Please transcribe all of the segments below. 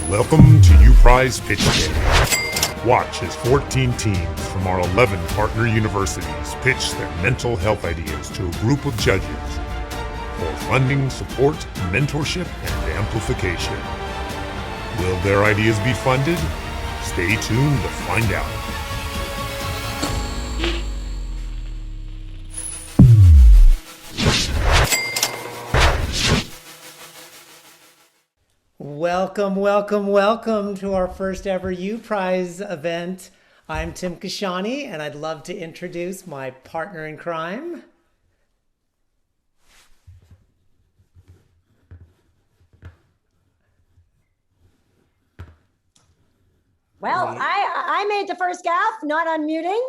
Welcome to U Prize Pitch Day. Watch as 14 teams from our 11 partner universities pitch their mental health ideas to a group of judges for funding, support, mentorship, and amplification. Will their ideas be funded? Stay tuned to find out. Welcome to our first ever U Prize event. I'm Tim Kashani, and I'd love to introduce my partner in crime. Well, I made the first gaffe, not unmuting.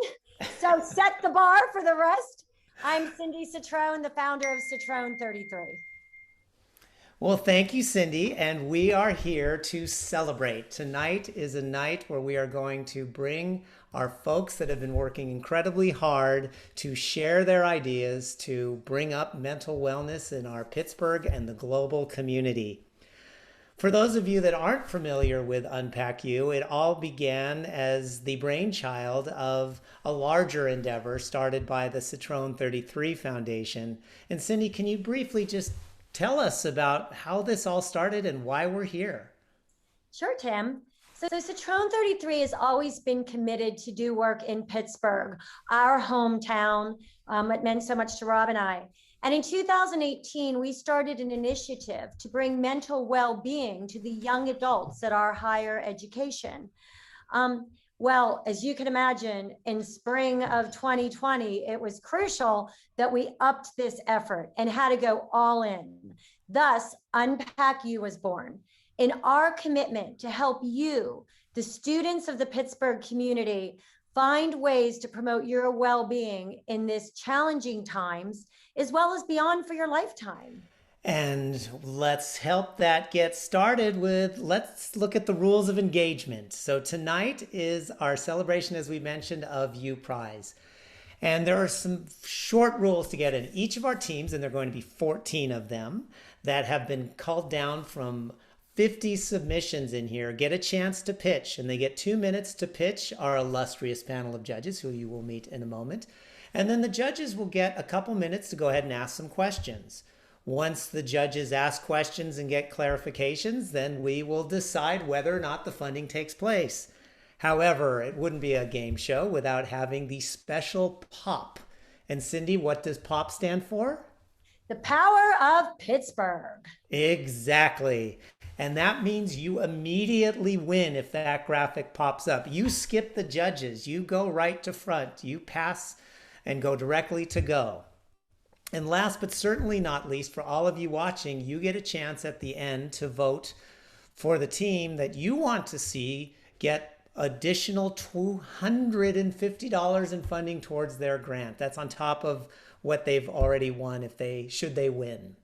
So set the bar for the rest. I'm Cindy Citrone, the founder of Citrone 33. Well, thank you, Cindy, and we are here to celebrate. Tonight is a night where we are going to bring our folks that have been working incredibly hard to share their ideas to bring up mental wellness in our Pittsburgh and the global community. For those of you that aren't familiar with Unpack U, it all began as the brainchild of a larger endeavor started by the Citrone 33 Foundation. And Cindy, can you briefly just tell us about how this all started and why we're here? Sure, Tim. So Citrone 33 has always been committed to do work in Pittsburgh, our hometown. It meant so much to Rob and I. And in 2018, we started an initiative to bring mental well-being to the young adults at our higher education. Well, as you can imagine, in spring of 2020, it was crucial that we upped this effort and had to go all in. Thus, Unpack U was born. In our commitment to help you, the students of the Pittsburgh community, find ways to promote your well-being in this challenging times, as well as beyond for your lifetime. And let's help that get started with, let's look at the rules of engagement. So tonight is our celebration, as we mentioned, of U Prize. And there are some short rules to get in. Each of our teams, and there are going to be 14 of them, that have been called down from 50 submissions in here, get a chance to pitch. And they get 2 minutes to pitch our illustrious panel of judges, who you will meet in a moment. And then the judges will get a couple minutes to go ahead and ask some questions. Once the judges ask questions and get clarifications, then we will decide whether or not the funding takes place. However, it wouldn't be a game show without having the special POP. And Cindy, what does POP stand for? The power of Pittsburgh. Exactly. And that means you immediately win if that graphic pops up. You skip the judges. You go right to front. You pass and go directly to go. And last but certainly not least, for all of you watching, you get a chance at the end to vote for the team that you want to see get additional $250 in funding towards their grant. That's on top of what they've already won should they win.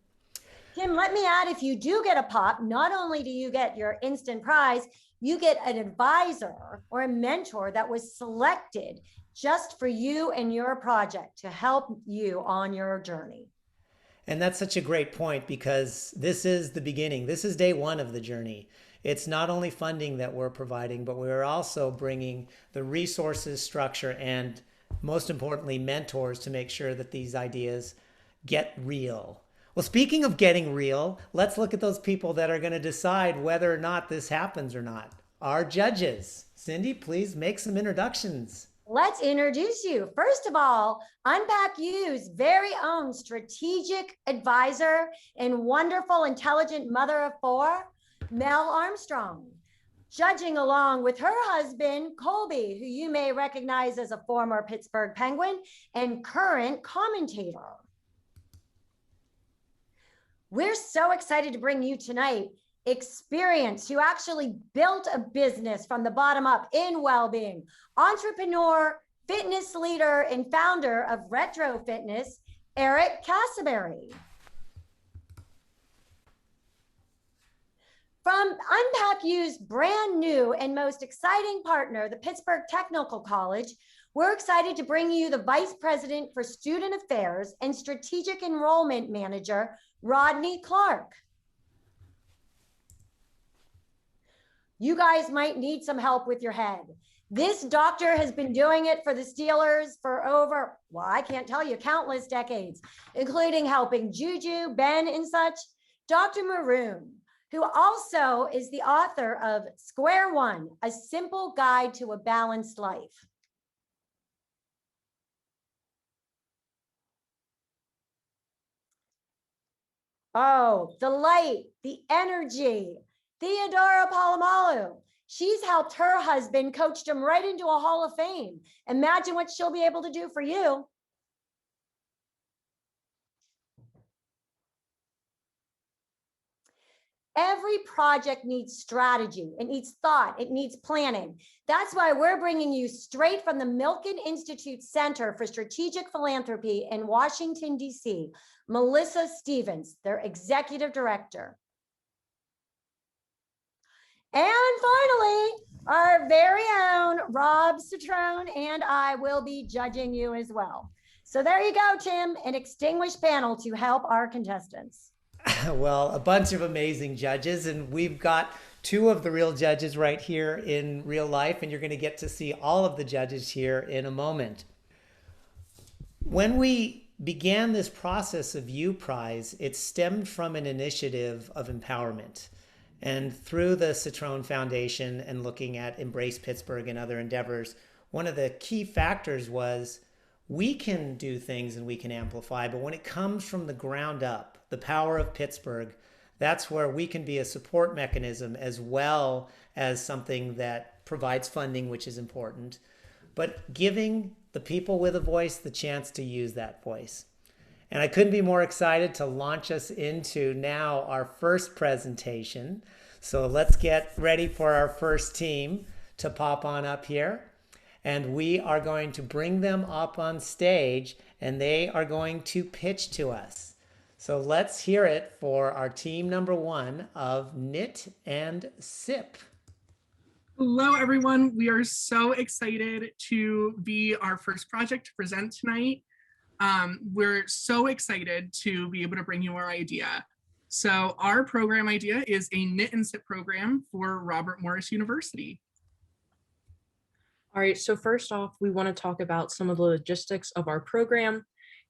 Tim, let me add, if you do get a POP, not only do you get your instant prize, you get an advisor or a mentor that was selected just for you and your project to help you on your journey. And that's such a great point, because this is the beginning. This is day one of the journey. It's not only funding that we're providing, but we're also bringing the resources, structure, and most importantly, mentors to make sure that these ideas get real. Well, speaking of getting real, let's look at those people that are going to decide whether or not this happens or not. Our judges. Cindy, please make some introductions. Let's introduce you. First of all, Unpack U's very own strategic advisor and wonderful, intelligent mother of four, Mel Armstrong, judging along with her husband, Colby, who you may recognize as a former Pittsburgh Penguin and current commentator. We're so excited to bring you tonight experience who actually built a business from the bottom up in well-being, entrepreneur, fitness leader, and founder of Retro Fitness, Eric Casaberry. From Unpack U's brand new and most exciting partner, the Pittsburgh Technical College, we're excited to bring you the Vice President for Student Affairs and Strategic Enrollment Manager, Rodney Clark. you guys might need some help with your head. This doctor has been doing it for the Steelers for over, well, I can't tell you, countless decades, including helping Juju, Ben, and such. Dr. Maroon, who also is the author of Square One, A Simple Guide to a Balanced Life. Oh, the light, the energy. Theodora Palomalu. She's helped her husband, coached him right into a Hall of Fame. Imagine what she'll be able to do for you. Every project needs strategy, it needs thought, it needs planning. That's why we're bringing you straight from the Milken Institute Center for Strategic Philanthropy in Washington, D.C., Melissa Stevens, their executive director. And finally, our very own Rob Citrone and I will be judging you as well. So there you go, Tim, an extinguished panel to help our contestants. Well, a bunch of amazing judges, and we've got two of the real judges right here in real life, and you're going to get to see all of the judges here in a moment. When we began this process of U Prize, it stemmed from an initiative of empowerment. And through the Citrone Foundation and looking at Embrace Pittsburgh and other endeavors, one of the key factors was we can do things and we can amplify, but when it comes from the ground up, the power of Pittsburgh, that's where we can be a support mechanism as well as something that provides funding, which is important, but giving the people with a voice the chance to use that voice. And I couldn't be more excited to launch us into now our first presentation. So let's get ready for our first team to pop on up here. And we are going to bring them up on stage and they are going to pitch to us. So let's hear it for our team number one of Knit and Sip. Hello, everyone. We are so excited to be our first project to present tonight. We're so excited to be able to bring you our idea. So our program idea is a Knit and Sip program for Robert Morris University. All right, so first off, we want to talk about some of the logistics of our program.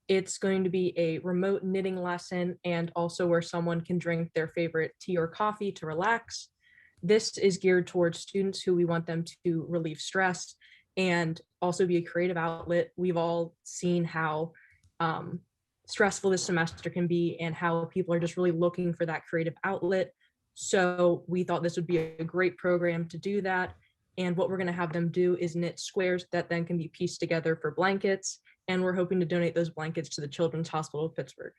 It's going to be a remote knitting lesson and also where someone can drink their favorite tea or coffee to relax. This is geared towards students who we want them to relieve stress and also be a creative outlet. We've all seen how stressful this semester can be and how people are just really looking for that creative outlet. So we thought this would be a great program to do that. And what we're going to have them do is knit squares that then can be pieced together for blankets. And we're hoping to donate those blankets to the Children's Hospital of Pittsburgh.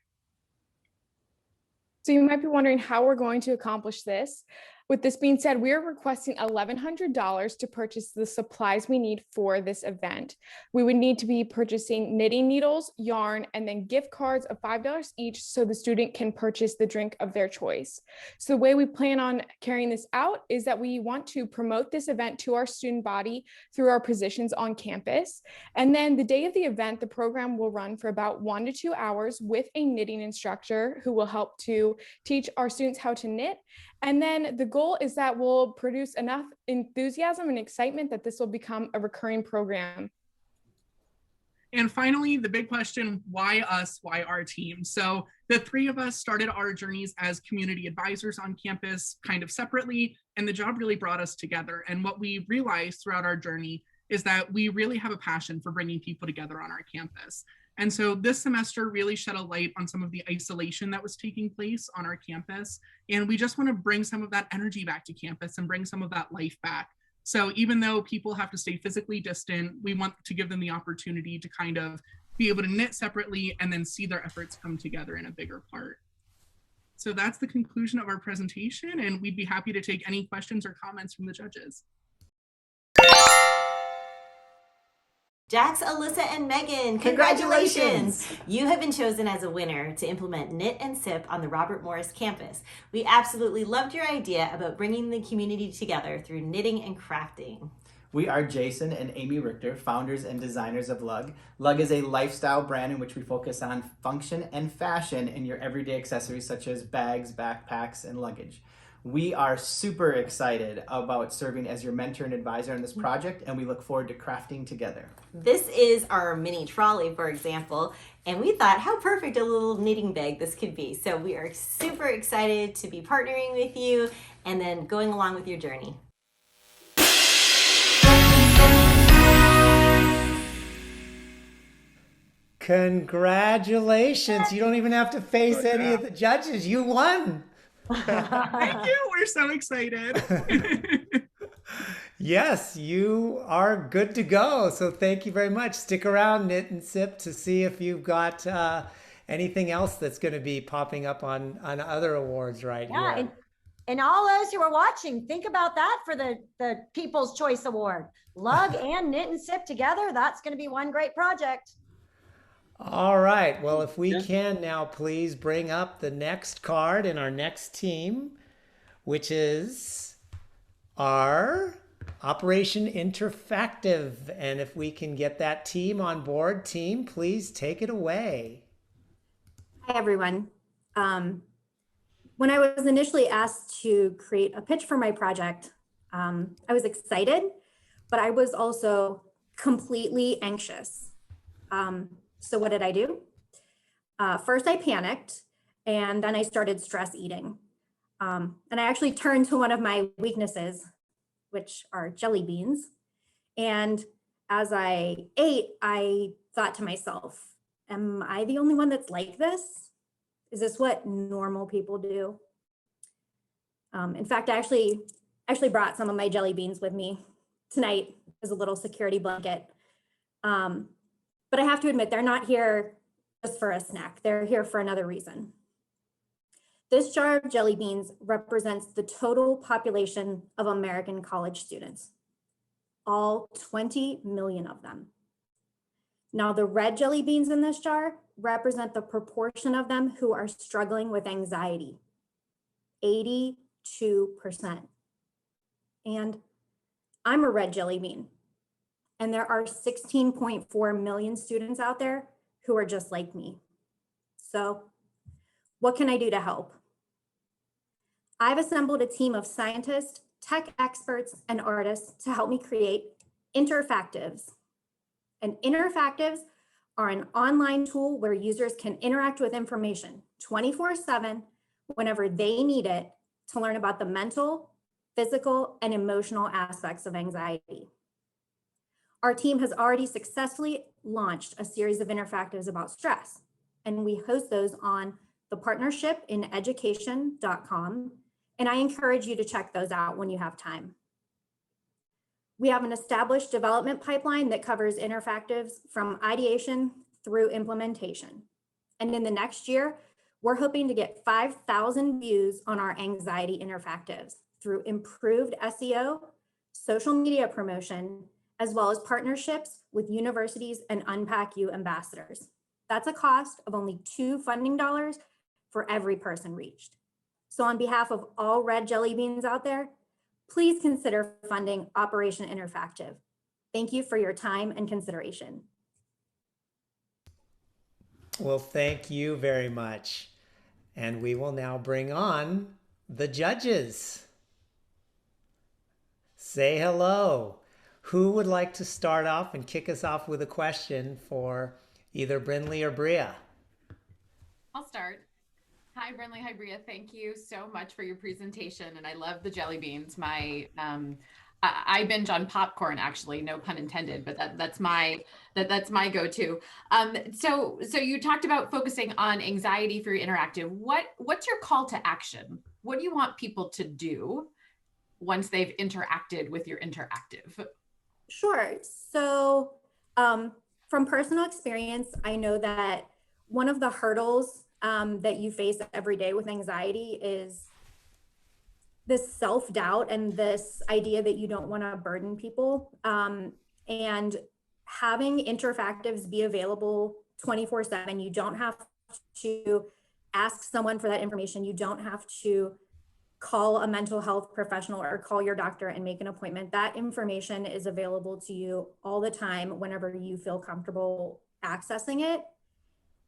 So you might be wondering how we're going to accomplish this. With this being said, we are requesting $1,100 to purchase the supplies we need for this event. We would need to be purchasing knitting needles, yarn, and then gift cards of $5 each so the student can purchase the drink of their choice. So the way we plan on carrying this out is that we want to promote this event to our student body through our positions on campus. And then the day of the event, the program will run for about 1 to 2 hours with a knitting instructor who will help to teach our students how to knit. And then the goal is that we'll produce enough enthusiasm and excitement that this will become a recurring program. And finally, the big question, why us, why our team? So the three of us started our journeys as community advisors on campus kind of separately, and the job really brought us together. And what we realized throughout our journey is that we really have a passion for bringing people together on our campus. And so this semester really shed a light on some of the isolation that was taking place on our campus. And we just want to bring some of that energy back to campus and bring some of that life back. So even though people have to stay physically distant, we want to give them the opportunity to kind of be able to knit separately and then see their efforts come together in a bigger part. So that's the conclusion of our presentation, and we'd be happy to take any questions or comments from the judges. Jax, Alyssa, and Megan, congratulations! You have been chosen as a winner to implement Knit and Sip on the Robert Morris campus. We absolutely loved your idea about bringing the community together through knitting and crafting. We are Jason and Amy Richter, founders and designers of Lug. Lug is a lifestyle brand in which we focus on function and fashion in your everyday accessories such as bags, backpacks, and luggage. We are super excited about serving as your mentor and advisor on this project, and we look forward to crafting together. This is our mini trolley, for example, and we thought how perfect a little knitting bag this could be. So we are super excited to be partnering with you and then going along with your journey. Congratulations. You don't even have to face any of the judges. You won. Thank you. We're so excited. Yes, you are good to go. So thank you very much. Stick around, Knit and Sip, to see if you've got anything else that's going to be popping up on other awards right here. And all those who are watching, think about that for the People's Choice Award. Lug and Knit and Sip together, that's going to be one great project. All right. Well, if we can now please bring up the next card in our next team, which is our Operation Interfactive. And if we can get that team on board, team, please take it away. Hi, everyone. When I was initially asked to create a pitch for my project, I was excited, but I was also completely anxious. So what did I do? First, I panicked, and then I started stress eating. And I actually turned to one of my weaknesses, which are jelly beans. And as I ate, I thought to myself, am I the only one that's like this? Is this what normal people do? In fact, I actually brought some of my jelly beans with me tonight as a little security blanket. But I have to admit, they're not here just for a snack. They're here for another reason. This jar of jelly beans represents the total population of American college students, all 20 million of them. Now, the red jelly beans in this jar represent the proportion of them who are struggling with anxiety, 82%. And I'm a red jelly bean. And there are 16.4 million students out there who are just like me. So what can I do to help? I've assembled a team of scientists, tech experts, and artists to help me create Interfactives. And Interfactives are an online tool where users can interact with information 24/7 whenever they need it to learn about the mental, physical, and emotional aspects of anxiety. Our team has already successfully launched a series of Interfactives about stress, and we host those on the partnership in education.com, and I encourage you to check those out when you have time. We have an established development pipeline that covers Interfactives from ideation through implementation. And in the next year, we're hoping to get 5,000 views on our anxiety Interfactives through improved SEO, social media promotion, as well as partnerships with universities and Unpack U ambassadors. That's a cost of only $2 funding dollars for every person reached. So on behalf of all red jelly beans out there, please consider funding Operation Interfactive. Thank you for your time and consideration. Well, thank you very much. And we will now bring on the judges. Say hello. Who would like to start off and kick us off with a question for either Brinley or Bria? I'll start. Hi, Brinley. Hi, Bria. Thank you so much for your presentation. And I love the jelly beans. I binge on popcorn, actually, no pun intended, but that's my go-to. So you talked about focusing on anxiety through interactive. What's your call to action? What do you want people to do once they've interacted with your interactive? Sure. So from personal experience, I know that one of the hurdles that you face every day with anxiety is this self-doubt and this idea that you don't want to burden people. And having Interfactives be available 24/7, you don't have to ask someone for that information. You don't have to call a mental health professional or call your doctor and make an appointment. That information is available to you all the time whenever you feel comfortable accessing it.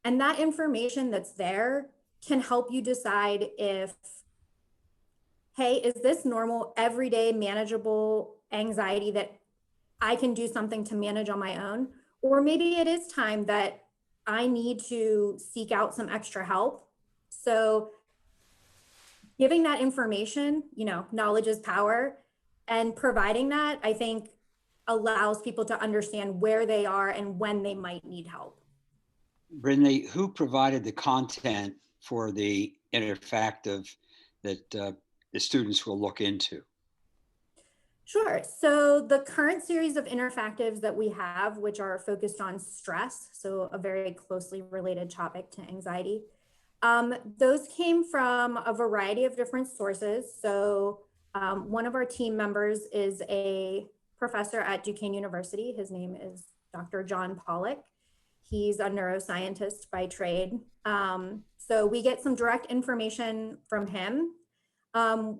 And that information that's there can help you decide if, hey, is this normal, everyday, manageable anxiety that I can do something to manage on my own? Or maybe it is time that I need to seek out some extra help. So giving that information, knowledge is power, and providing that, I think, allows people to understand where they are and when they might need help. Brindley, who provided the content for the Interfactive that the students will look into? Sure. So the current series of Interfactives that we have, which are focused on stress, so a very closely related topic to anxiety, those came from a variety of different sources. So one of our team members is a professor at Duquesne University. His name is Dr. John Pollock. He's a neuroscientist by trade. So we get some direct information from him.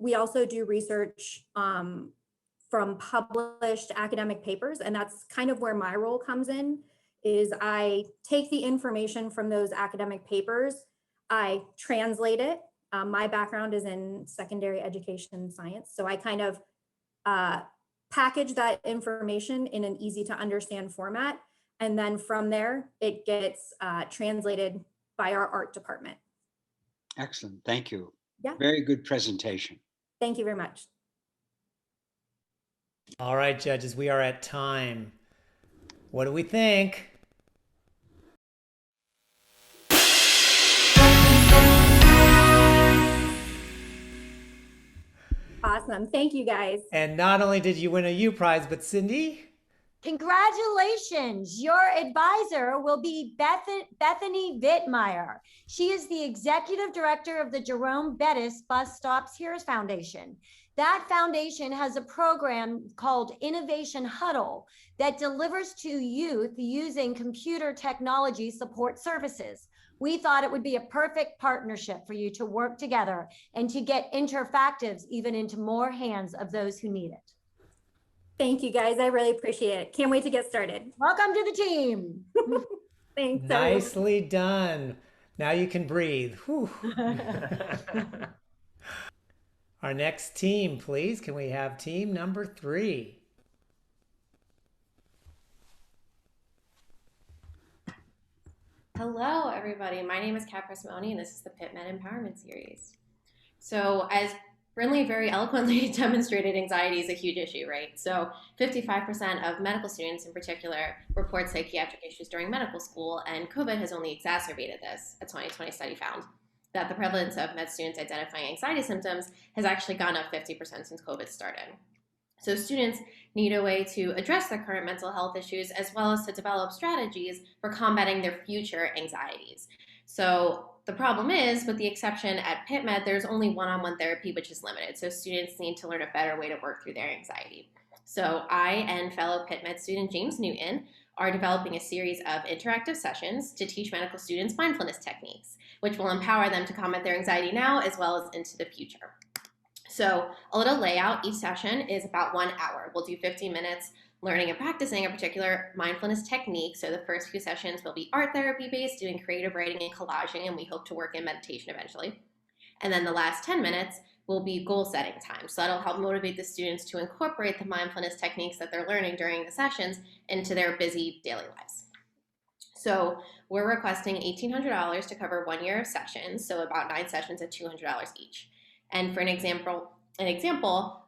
We also do research from published academic papers, and that's kind of where my role comes in, is I take the information from those academic papers, I translate it. My background is in secondary education science, so I kind of package that information in an easy to understand format, and then from there, it gets translated by our art department. Excellent, thank you. Yeah. Very good presentation. Thank you very much. All right, judges, we are at time. What do we think? Awesome. Thank you, guys. And not only did you win a U Prize, but Cindy? Congratulations. Your advisor will be Bethany Wittmeyer. She is the executive director of the Jerome Bettis Bus Stops Heroes Foundation. That foundation has a program called Innovation Huddle that delivers to youth using computer technology support services. We thought it would be a perfect partnership for you to work together and to get Interfactives even into more hands of those who need it. Thank you, guys. I really appreciate it. Can't wait to get started. Welcome to the team. Thanks. Nicely done. Now you can breathe. Whew. Our next team, please. Can we have team number 3? Hello, everybody. My name is Kat Presmoni, and this is the PittMed Empowerment Series. So as Brindley very eloquently demonstrated, anxiety is a huge issue, right? So 55% of medical students in particular report psychiatric issues during medical school, and COVID has only exacerbated this. A 2020 study found that the prevalence of med students identifying anxiety symptoms has actually gone up 50% since COVID started. So students need a way to address their current mental health issues as well as to develop strategies for combating their future anxieties. So the problem is, with the exception at PittMed, there's only one-on-one therapy, which is limited. So students need to learn a better way to work through their anxiety. So I and fellow PittMed student James Newton are developing a series of interactive sessions to teach medical students mindfulness techniques, which will empower them to combat their anxiety now as well as into the future. So a little layout, each session is about 1 hour. We'll do 15 minutes learning and practicing a particular mindfulness technique. So the first few sessions will be art therapy based, doing creative writing and collaging, and we hope to work in meditation eventually. And then the last 10 minutes will be goal setting time. So that'll help motivate the students to incorporate the mindfulness techniques that they're learning during the sessions into their busy daily lives. So we're requesting $1,800 to cover 1 year of sessions, so about 9 sessions at $200 each. And for an example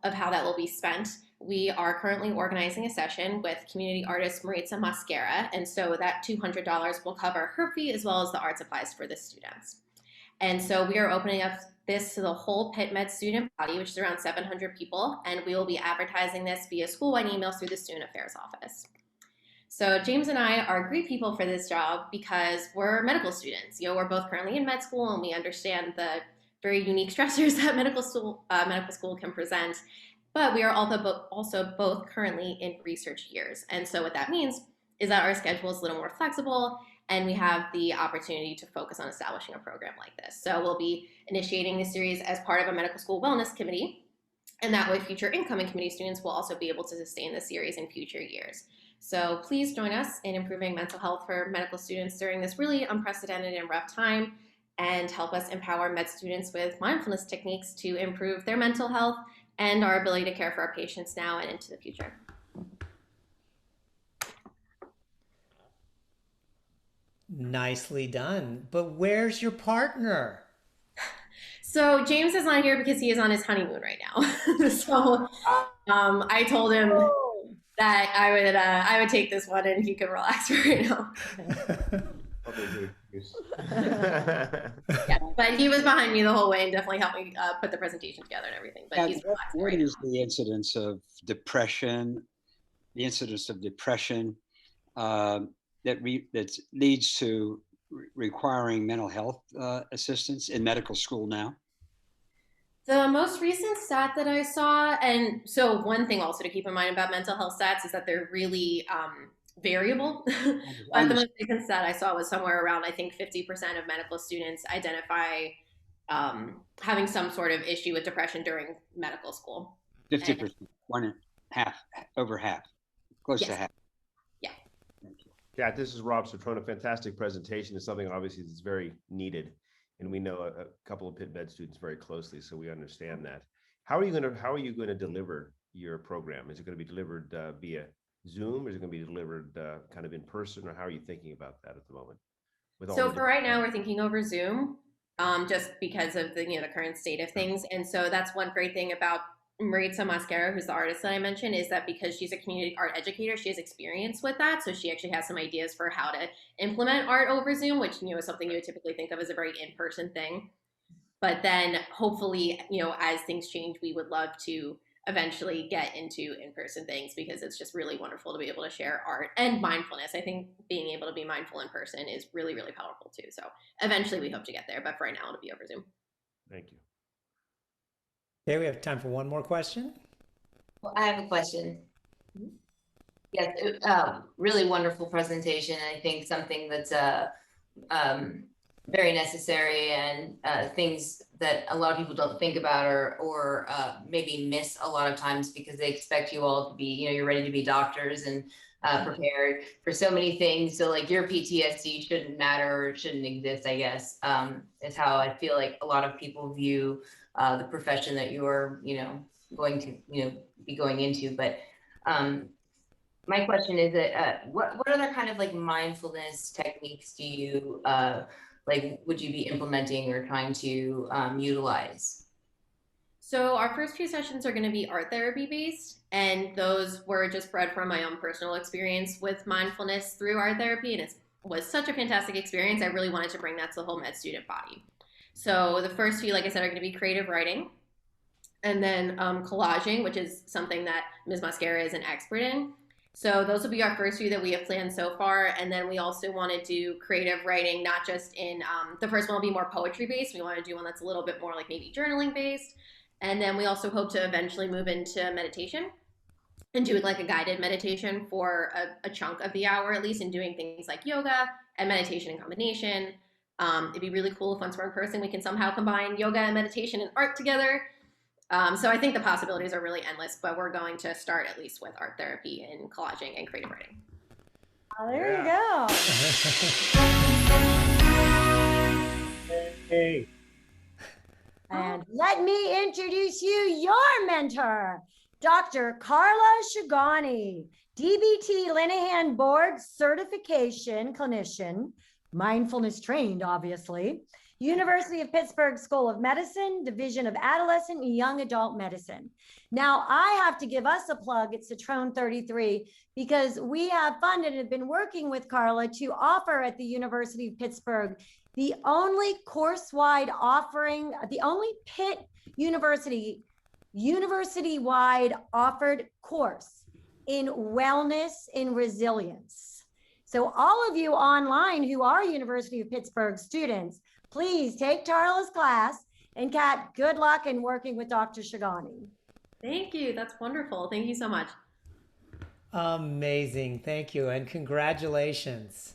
of how that will be spent, we are currently organizing a session with community artist Maritza Mascara, and so that $200 will cover her fee as well as the art supplies for the students. And so we are opening up this to the whole PittMed student body, which is around 700 people, and we will be advertising this via school-wide emails through the Student Affairs Office. So James and I are great people for this job because we're medical students. We're both currently in med school, and we understand the very unique stressors that medical school can present, but we are also both currently in research years. And so what that means is that our schedule is a little more flexible, and we have the opportunity to focus on establishing a program like this. So we'll be initiating this series as part of a medical school wellness committee, and that way future incoming committee students will also be able to sustain the series in future years. So please join us in improving mental health for medical students during this really unprecedented and rough time. and help us empower med students with mindfulness techniques to improve their mental health and our ability to care for our patients now and into the future. Nicely done. But where's your partner? So James is not here because he is on his honeymoon right now. So I told him that I would take this one and he could relax for right now. Yeah, but he was behind me the whole way and definitely helped me put the presentation together and everything. But he's relaxing what right is now. the incidence of depression? That leads to requiring mental health assistance in medical school now? The most recent stat that I saw, and so one thing also to keep in mind about mental health stats is that they're really variable. But the most recent stat I saw was somewhere around, I think 50% of medical students identify having some sort of issue with depression during medical school. 50%, over half, close to half. Yeah. Kat, this is Rob Citrona. Fantastic presentation. It's something obviously that's very needed. And we know a couple of Pitt Med students very closely, so we understand that. How are you going to deliver your program? Is it going to be delivered via Zoom, or is it going to be delivered kind of in person, or how are you thinking about that at the moment? So for right now, we're thinking over Zoom, just because of the current state of things. And so that's one great thing about Maritza Mascara, who's the artist that I mentioned, is that because she's a community art educator, she has experience with that. So she actually has some ideas for how to implement art over Zoom, which, is something you would typically think of as a very in-person thing. But then hopefully, as things change, we would love to eventually get into in-person things because it's just really wonderful to be able to share art and mindfulness. I think being able to be mindful in person is really, really powerful too. So eventually we hope to get there, but for right now it'll be over Zoom. Thank you. Okay, we have time for one more question. Well, I have a question. Yes, really wonderful presentation. I think something that's very necessary and things that a lot of people don't think about or maybe miss a lot of times because they expect you all to be, you're ready to be doctors and prepared for so many things. So like your PTSD shouldn't matter or shouldn't exist, I guess, is how I feel like a lot of people view the profession that you're, going to, be going into. But my question is that what other kind of like mindfulness techniques do you would you be implementing or trying to utilize? So our first few sessions are going to be art therapy based, and those were just bred from my own personal experience with mindfulness through art therapy, and it was such a fantastic experience. I really wanted to bring that to the whole med student body. So the first few, like I said, are going to be creative writing, and then collaging, which is something that Ms. Mascara is an expert in. So those will be our first few that we have planned so far. And then we also want to do creative writing, not just in, the first one will be more poetry based. We want to do one that's a little bit more like maybe journaling based. And then we also hope to eventually move into meditation and do like a guided meditation for a chunk of the hour at least, and doing things like yoga and meditation in combination. It'd be really cool if once we're in person, we can somehow combine yoga and meditation and art together. So I think the possibilities are really endless, but we're going to start at least with art therapy and collaging and creative writing. Oh, there you go. Hey. And let me introduce you your mentor, Dr. Carla Shigani, DBT Linehan Board Certification Clinician, mindfulness trained, obviously. University of Pittsburgh School of Medicine, Division of Adolescent and Young Adult Medicine. Now, I have to give us a plug at Citrone 33 because we have funded and have been working with Carla to offer at the University of Pittsburgh the only course-wide offering, the only Pitt university-wide offered course in wellness and resilience. So all of you online who are University of Pittsburgh students, please take Carla's class, and Kat, good luck in working with Dr. Shigani. Thank you. That's wonderful. Thank you so much. Amazing. Thank you. And congratulations.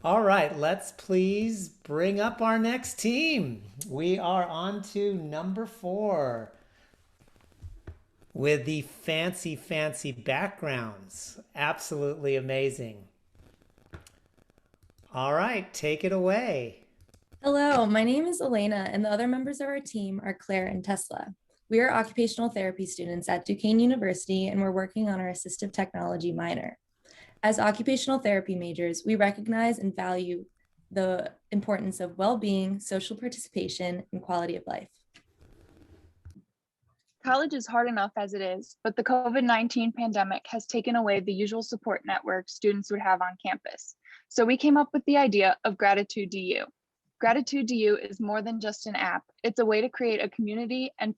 All right, let's please bring up our next team. We are on to number 4 with the fancy, fancy backgrounds. Absolutely amazing. All right, take it away. Hello, my name is Elena, and the other members of our team are Claire and Tesla. We are occupational therapy students at Duquesne University, and we're working on our assistive technology minor. As occupational therapy majors, we recognize and value the importance of well-being, social participation, and quality of life. College is hard enough as it is, but the COVID-19 pandemic has taken away the usual support network students would have on campus. So we came up with the idea of Gratitude DU. Gratitude DU is more than just an app. It's a way to create a community and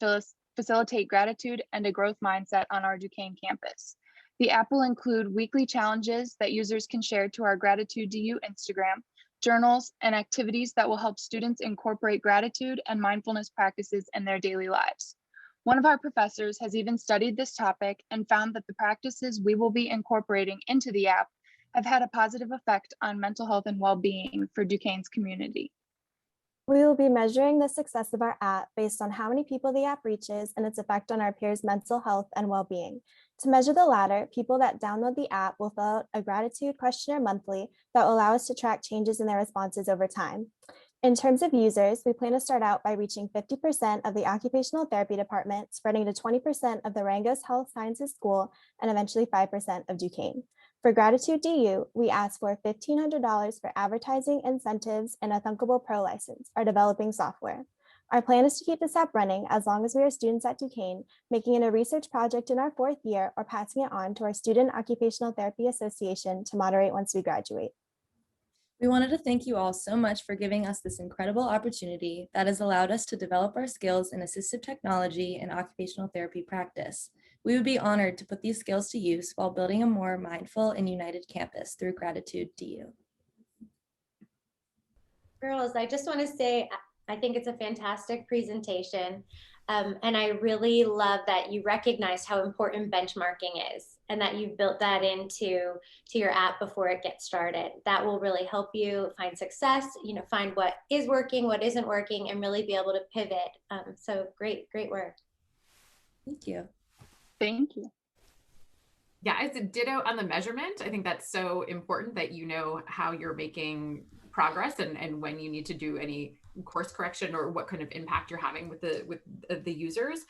facilitate gratitude and a growth mindset on our Duquesne campus. The app will include weekly challenges that users can share to our Gratitude DU Instagram, journals, and activities that will help students incorporate gratitude and mindfulness practices in their daily lives. One of our professors has even studied this topic and found that the practices we will be incorporating into the app have had a positive effect on mental health and well-being for Duquesne's community. We will be measuring the success of our app based on how many people the app reaches and its effect on our peers' mental health and well-being. To measure the latter, people that download the app will fill out a gratitude questionnaire monthly that will allow us to track changes in their responses over time. In terms of users, we plan to start out by reaching 50% of the occupational therapy department, spreading to 20% of the Rangos Health Sciences School, and eventually 5% of Duquesne. For Gratitude DU, we ask for $1,500 for advertising incentives and a Thunkable Pro license, our developing software. Our plan is to keep this app running as long as we are students at Duquesne, making it a research project in our 4th year or passing it on to our Student Occupational Therapy Association to moderate once we graduate. We wanted to thank you all so much for giving us this incredible opportunity that has allowed us to develop our skills in assistive technology and occupational therapy practice. We would be honored to put these skills to use while building a more mindful and united campus through Gratitude DU. Girls, I just want to say, I think it's a fantastic presentation. And I really love that you recognized how important benchmarking is and that you've built that into your app before it gets started. That will really help you find success, find what is working, what isn't working, and really be able to pivot. So great work. Thank you. Thank you. Yeah, it's a ditto on the measurement. I think that's so important that you know how you're making progress and when you need to do any course correction or what kind of impact you're having with the users.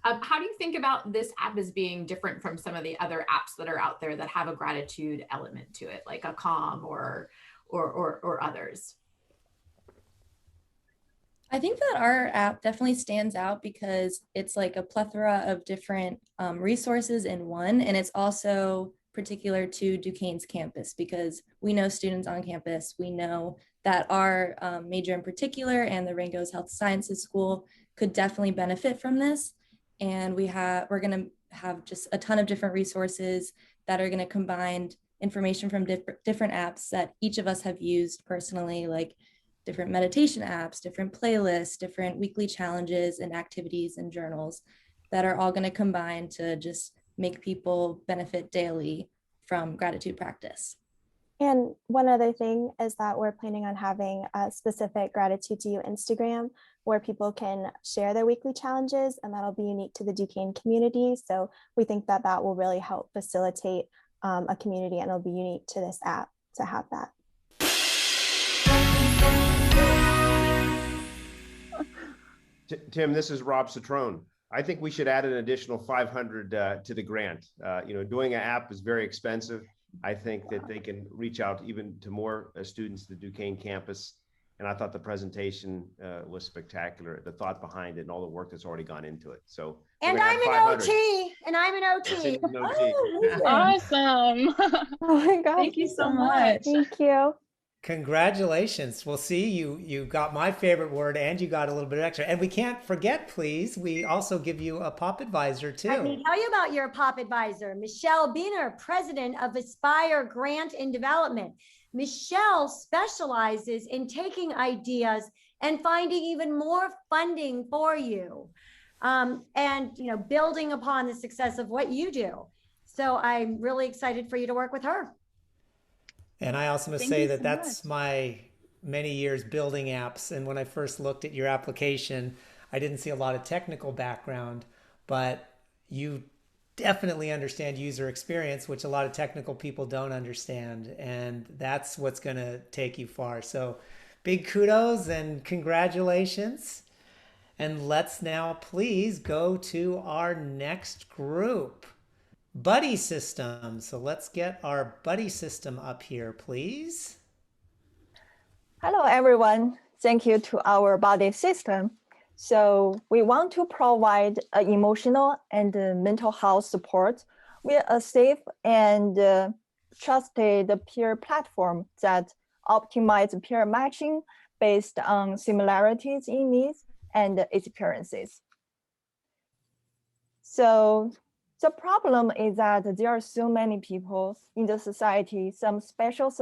How do you think about this app as being different from some of the other apps that are out there that have a gratitude element to it, like a Calm or others? I think that our app definitely stands out because it's like a plethora of different resources in one, and it's also particular to Duquesne's campus because we know students on campus, we know that our major in particular and the Rangos Health Sciences School could definitely benefit from this. And we're going to have just a ton of different resources that are going to combine information from different apps that each of us have used personally, like different meditation apps, different playlists, different weekly challenges and activities and journals that are all going to combine to just make people benefit daily from gratitude practice. And one other thing is that we're planning on having a specific Gratitude DU Instagram where people can share their weekly challenges, and that'll be unique to the Duquesne community. So we think that that will really help facilitate a community, and it'll be unique to this app to have that. Tim, this is Rob Citrone. I think we should add an additional 500 to the grant. Doing an app is very expensive. I think that they can reach out even to more students at the Duquesne campus. And I thought the presentation was spectacular, the thought behind it and all the work that's already gone into it. So, and I'm an OT, and I'm an OT. Awesome. Oh my gosh. Thank you so much. Thank you. Congratulations. We'll see, you got my favorite word and you got a little bit extra. And we can't forget, please, we also give you a POP advisor too. Let me tell you about your POP advisor, Michelle Biener, president of Aspire Grant and Development. Michelle specializes in taking ideas and finding even more funding for you, and building upon the success of what you do. So I'm really excited for you to work with her. And I also must say that that's my many years building apps. And when I first looked at your application, I didn't see a lot of technical background, but you definitely understand user experience, which a lot of technical people don't understand. And that's what's going to take you far. So Big kudos and congratulations. And let's now please go to our next group, buddy system. So let's get our buddy system up here, please. Hello, everyone. Thank you to our buddy system. So we want to provide emotional and mental health support with a safe and trusted peer platform that optimizes peer matching based on similarities in needs and experiences. So the problem is that there are so many people in the society, some special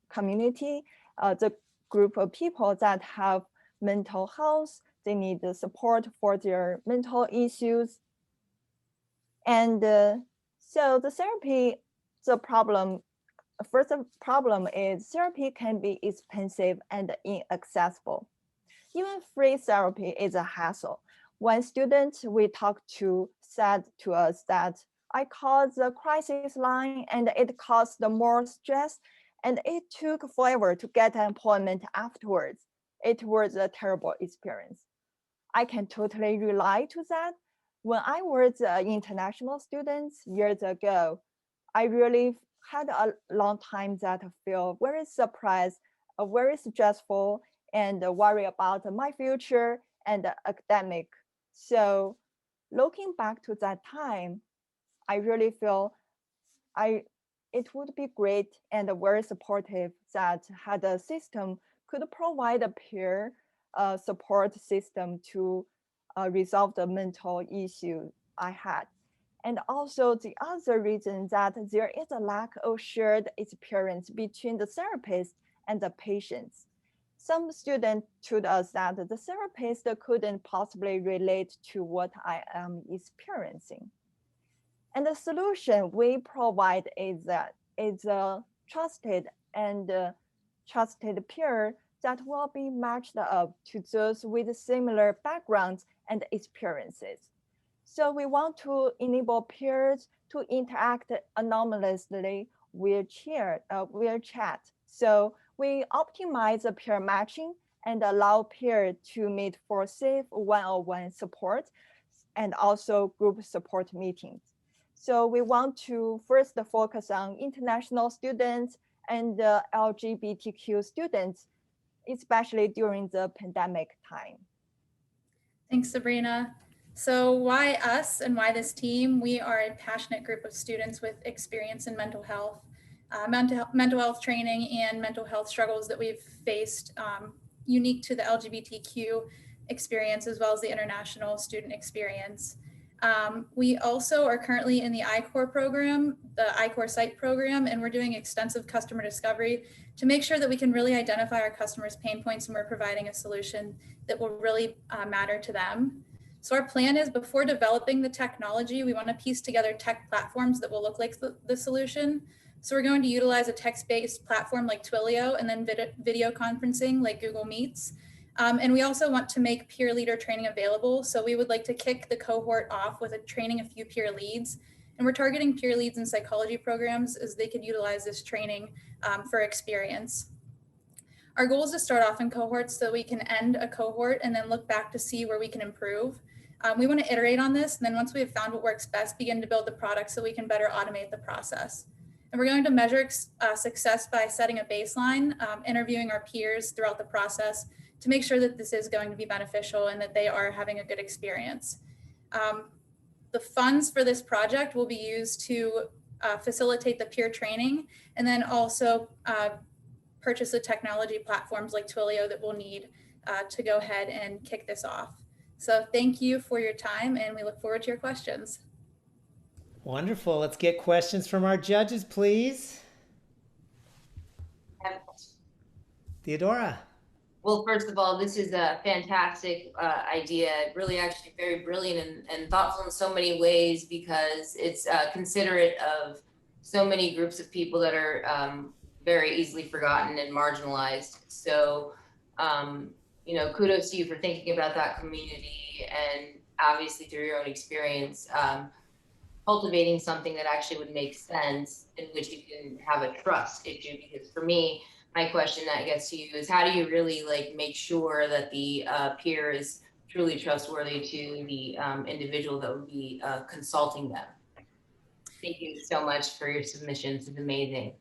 community, the group of people that have mental health, they need the support for their mental issues. And so the therapy, first problem is therapy can be expensive and inaccessible. Even free therapy is a hassle. One student we talked to said to us that I called the crisis line and it caused more stress and it took forever to get an appointment afterwards. It was a terrible experience. I can totally relate to that. When I was an international student years ago, I really had a long time that I feel very surprised, very stressful, and worry about my future and academic. So looking back to that time, I really feel it would be great and very supportive that had a system could provide a peer support system to resolve the mental issue I had. And also the other reason that there is a lack of shared experience between the therapist and the patients. Some students told us that the therapist couldn't possibly relate to what I am experiencing. And the solution we provide is a trusted peer that will be matched up to those with similar backgrounds and experiences. So we want to enable peers to interact anonymously via chat. So we optimize the peer matching and allow peers to meet for safe one-on-one support and also group support meetings. So we want to first focus on international students and LGBTQ students, especially during the pandemic time. Thanks, Sabrina. So why us and why this team? We are a passionate group of students with experience in mental health, mental health training and mental health struggles that we've faced unique to the LGBTQ experience as well as the international student experience. We also are currently in the I-Core program, the I-Core site program, and we're doing extensive customer discovery to make sure that we can really identify our customers' pain points and we're providing a solution that will really matter to them. So our plan is before developing the technology, we want to piece together tech platforms that will look like the solution. So we're going to utilize a text-based platform like Twilio and then video conferencing like Google Meets. And we also want to make peer leader training available. So we would like to kick the cohort off with training a few peer leads. And we're targeting peer leads in psychology programs as they could utilize this training for experience. Our goal is to start off in cohorts so we can end a cohort and then look back to see where we can improve. We want to iterate on this, and then once we have found what works best, begin to build the product so we can better automate the process. And we're going to measure success by setting a baseline, interviewing our peers throughout the process to make sure that this is going to be beneficial and that they are having a good experience. The funds for this project will be used to facilitate the peer training and then also purchase the technology platforms like Twilio that we'll need to go ahead and kick this off. So thank you for your time and we look forward to your questions. Wonderful. Let's get questions from our judges, please. Theodora. Well, first of all, this is a fantastic idea, really actually very brilliant and thoughtful in so many ways because it's considerate of so many groups of people that are very easily forgotten and marginalized. So, you know, kudos to you for thinking about that community and obviously through your own experience, cultivating something that actually would make sense in which you can have a trust issue. Because for me, my question that gets to you is, how do you really like make sure that the peer is truly trustworthy to the individual that would be consulting them? Thank you so much for your submissions. It's amazing.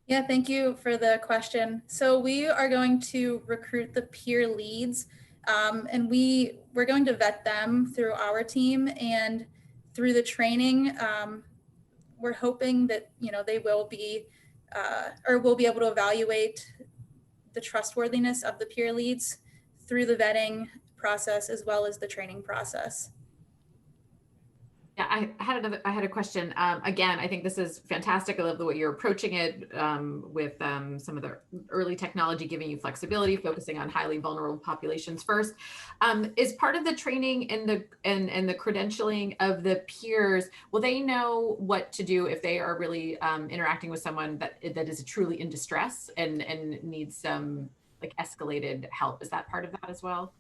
Yeah, thank you for the question. So we are going to recruit the peer leads, and we're going to vet them through our team, and through the training. We're hoping that they will be or we'll be able to evaluate the trustworthiness of the peer leads through the vetting process as well as the training process. Yeah, I had a question. Again, I think this is fantastic. I love the way you're approaching it with some of the early technology giving you flexibility, focusing on highly vulnerable populations first. Is part of the training and the credentialing of the peers, will they know what to do if they are really interacting with someone that is truly in distress and needs some like escalated help? Is that part of that as well?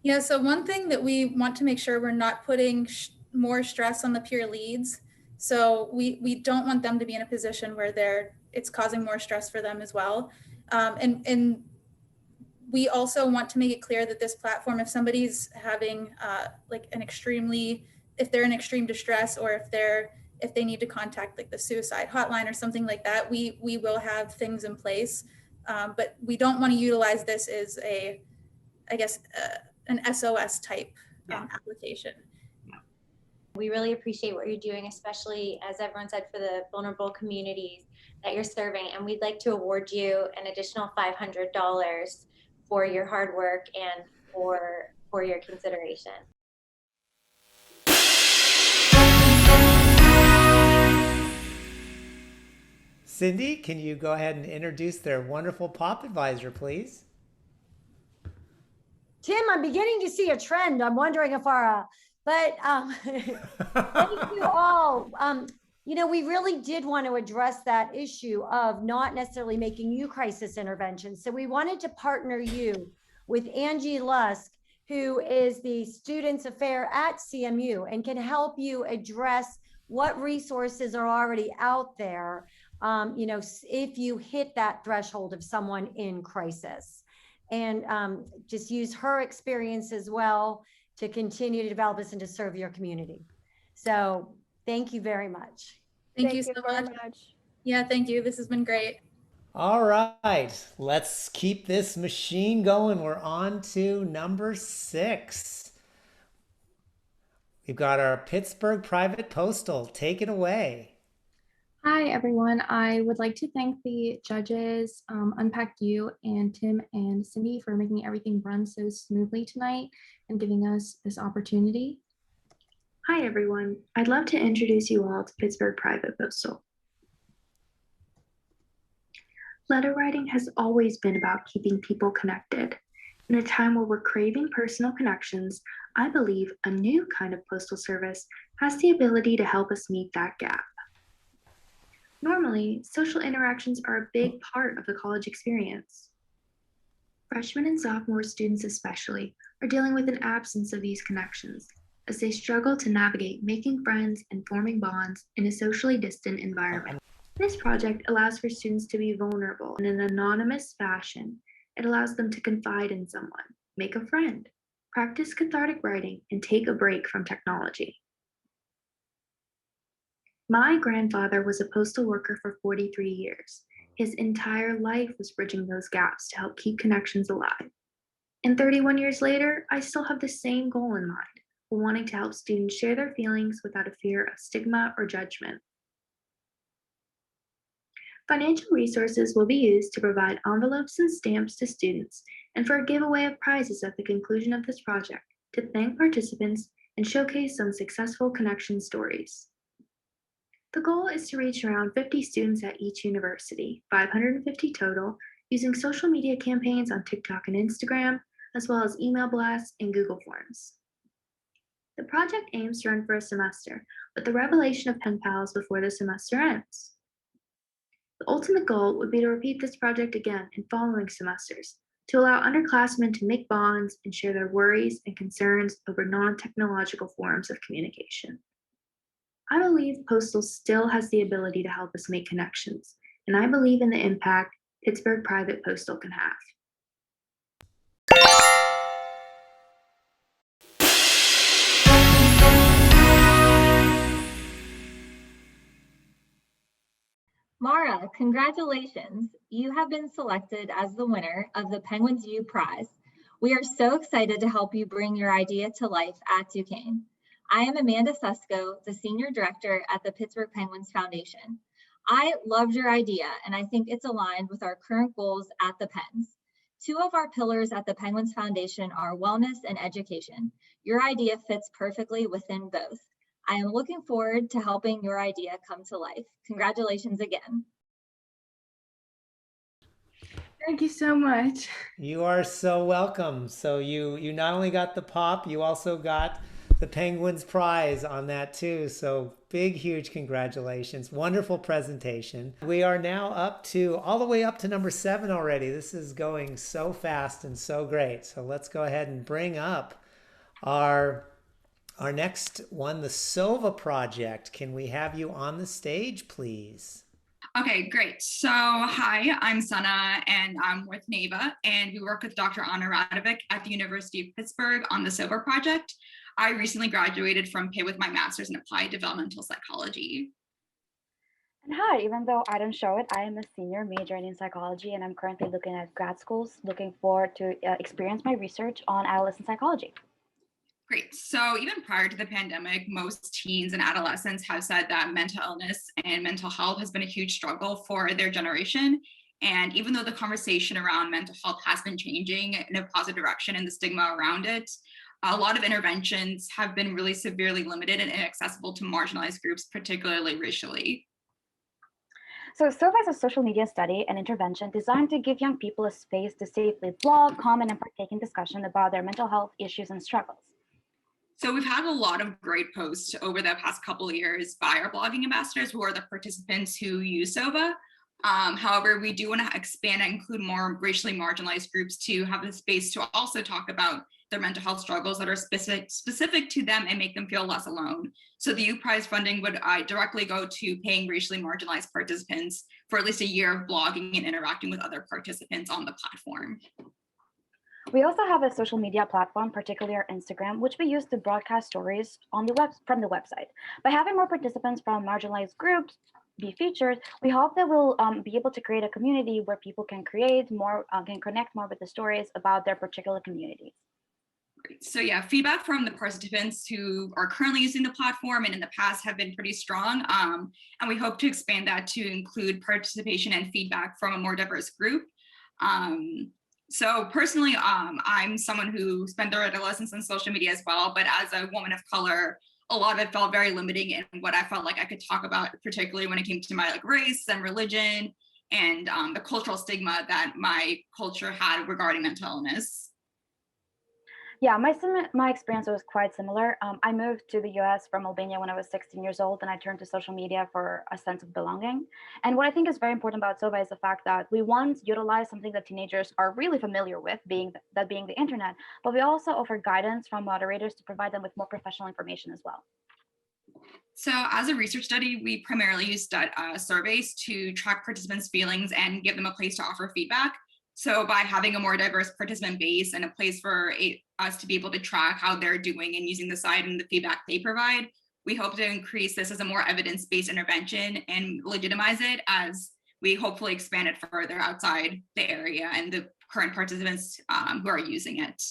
Yeah, so one thing that we want to make sure we're not putting more stress on the peer leads. So we don't want them to be in a position where it's causing more stress for them as well. And we also want to make it clear that this platform, if somebody's having if they're in extreme distress, or if they need to contact like the suicide hotline or something like that, we will have things in place. But we don't want to utilize this as an SOS type application. We really appreciate what you're doing, especially, as everyone said, for the vulnerable communities that you're serving. And we'd like to award you an additional $500 for your hard work and for your consideration. Cindy, can you go ahead and introduce their wonderful POP advisor, please? Tim, I'm beginning to see a trend. I'm wondering if thank you all. We really did want to address that issue of not necessarily making you crisis interventions. So we wanted to partner you with Angie Lusk, who is the Students Affair at CMU and can help you address what resources are already out there, if you hit that threshold of someone in crisis. And just use her experience as well to continue to develop this and to serve your community. So thank you very much. Thank you so much. Yeah, thank you. This has been great. All right, let's keep this machine going. We're on to number 6. We've got our Pittsburgh Private Postal. Take it away. Hi, everyone. I would like to thank the judges, Unpack U, and Tim and Cindy for making everything run so smoothly tonight and giving us this opportunity. Hi, everyone. I'd love to introduce you all to Pittsburgh Private Postal. Letter writing has always been about keeping people connected. In a time where we're craving personal connections, I believe a new kind of postal service has the ability to help us meet that gap. Normally, social interactions are a big part of the college experience. Freshmen and sophomore students especially are dealing with an absence of these connections as they struggle to navigate making friends and forming bonds in a socially distant environment. This project allows for students to be vulnerable in an anonymous fashion. It allows them to confide in someone, make a friend, practice cathartic writing, and take a break from technology. My grandfather was a postal worker for 43 years. His entire life was bridging those gaps to help keep connections alive. And 31 years later, I still have the same goal in mind, wanting to help students share their feelings without a fear of stigma or judgment. Financial resources will be used to provide envelopes and stamps to students and for a giveaway of prizes at the conclusion of this project to thank participants and showcase some successful connection stories. The goal is to reach around 50 students at each university, 550 total, using social media campaigns on TikTok and Instagram, as well as email blasts and Google Forms. The project aims to run for a semester, with the revelation of pen pals before the semester ends. The ultimate goal would be to repeat this project again in following semesters, to allow underclassmen to make bonds and share their worries and concerns over non-technological forms of communication. I believe postal still has the ability to help us make connections, and I believe in the impact Pittsburgh Private Postal can have. Mara, congratulations. You have been selected as the winner of the Penguins U Prize. We are so excited to help you bring your idea to life at Duquesne. I am Amanda Susko, the Senior Director at the Pittsburgh Penguins Foundation. I loved your idea, and I think it's aligned with our current goals at the Pens. Two of our pillars at the Penguins Foundation are wellness and education. Your idea fits perfectly within both. I am looking forward to helping your idea come to life. Congratulations again. Thank you so much. You are so welcome. So you not only got the pop, you also got the Penguins prize on that too. So big, huge congratulations. Wonderful presentation. We are now all the way up to number 7 already. This is going so fast and so great. So let's go ahead and bring up our next one, the SOVA project. Can we have you on the stage, please? Okay, great. So hi, I'm Sana and I'm with NAVA, and we work with Dr. Anna Radovic at the University of Pittsburgh on the SOVA project. I recently graduated from Pitt with my master's in applied developmental psychology. And hi, even though I don't show it, I am a senior majoring in psychology, and I'm currently looking at grad schools, looking forward to experience my research on adolescent psychology. Great. So even prior to the pandemic, most teens and adolescents have said that mental illness and mental health has been a huge struggle for their generation. And even though the conversation around mental health has been changing in a positive direction and the stigma around it, a lot of interventions have been really severely limited and inaccessible to marginalized groups, particularly racially. So SOVA is a social media study and intervention designed to give young people a space to safely blog, comment, and partake in discussion about their mental health issues and struggles. So we've had a lot of great posts over the past couple of years by our blogging ambassadors, who are the participants who use SOVA. However, we do want to expand and include more racially marginalized groups to have the space to also talk about their mental health struggles that are specific to them and make them feel less alone. So the U Prize funding would directly go to paying racially marginalized participants for at least a year of blogging and interacting with other participants on the platform. We also have a social media platform, particularly our Instagram, which we use to broadcast stories on the from the website. By having more participants from marginalized groups be featured, we hope that we'll be able to create a community where people can create more, can connect more with the stories about their particular communities. Great. So yeah, feedback from the participants who are currently using the platform and in the past have been pretty strong. And we hope to expand that to include participation and feedback from a more diverse group. So personally, I'm someone who spent their adolescence on social media as well, but as a woman of color, a lot of it felt very limiting in what I felt like I could talk about, particularly when it came to my race and religion and the cultural stigma that my culture had regarding mental illness. Yeah, my experience was quite similar. I moved to the US from Albania when I was 16 years old, and I turned to social media for a sense of belonging. And what I think is very important about SOVA is the fact that we once utilize something that teenagers are really familiar with, being the internet, but we also offer guidance from moderators to provide them with more professional information as well. So as a research study, we primarily used surveys to track participants' feelings and give them a place to offer feedback. So by having a more diverse participant base and a place for us to be able to track how they're doing and using the site and the feedback they provide, we hope to increase this as a more evidence-based intervention and legitimize it as we hopefully expand it further outside the area and the current participants who are using it.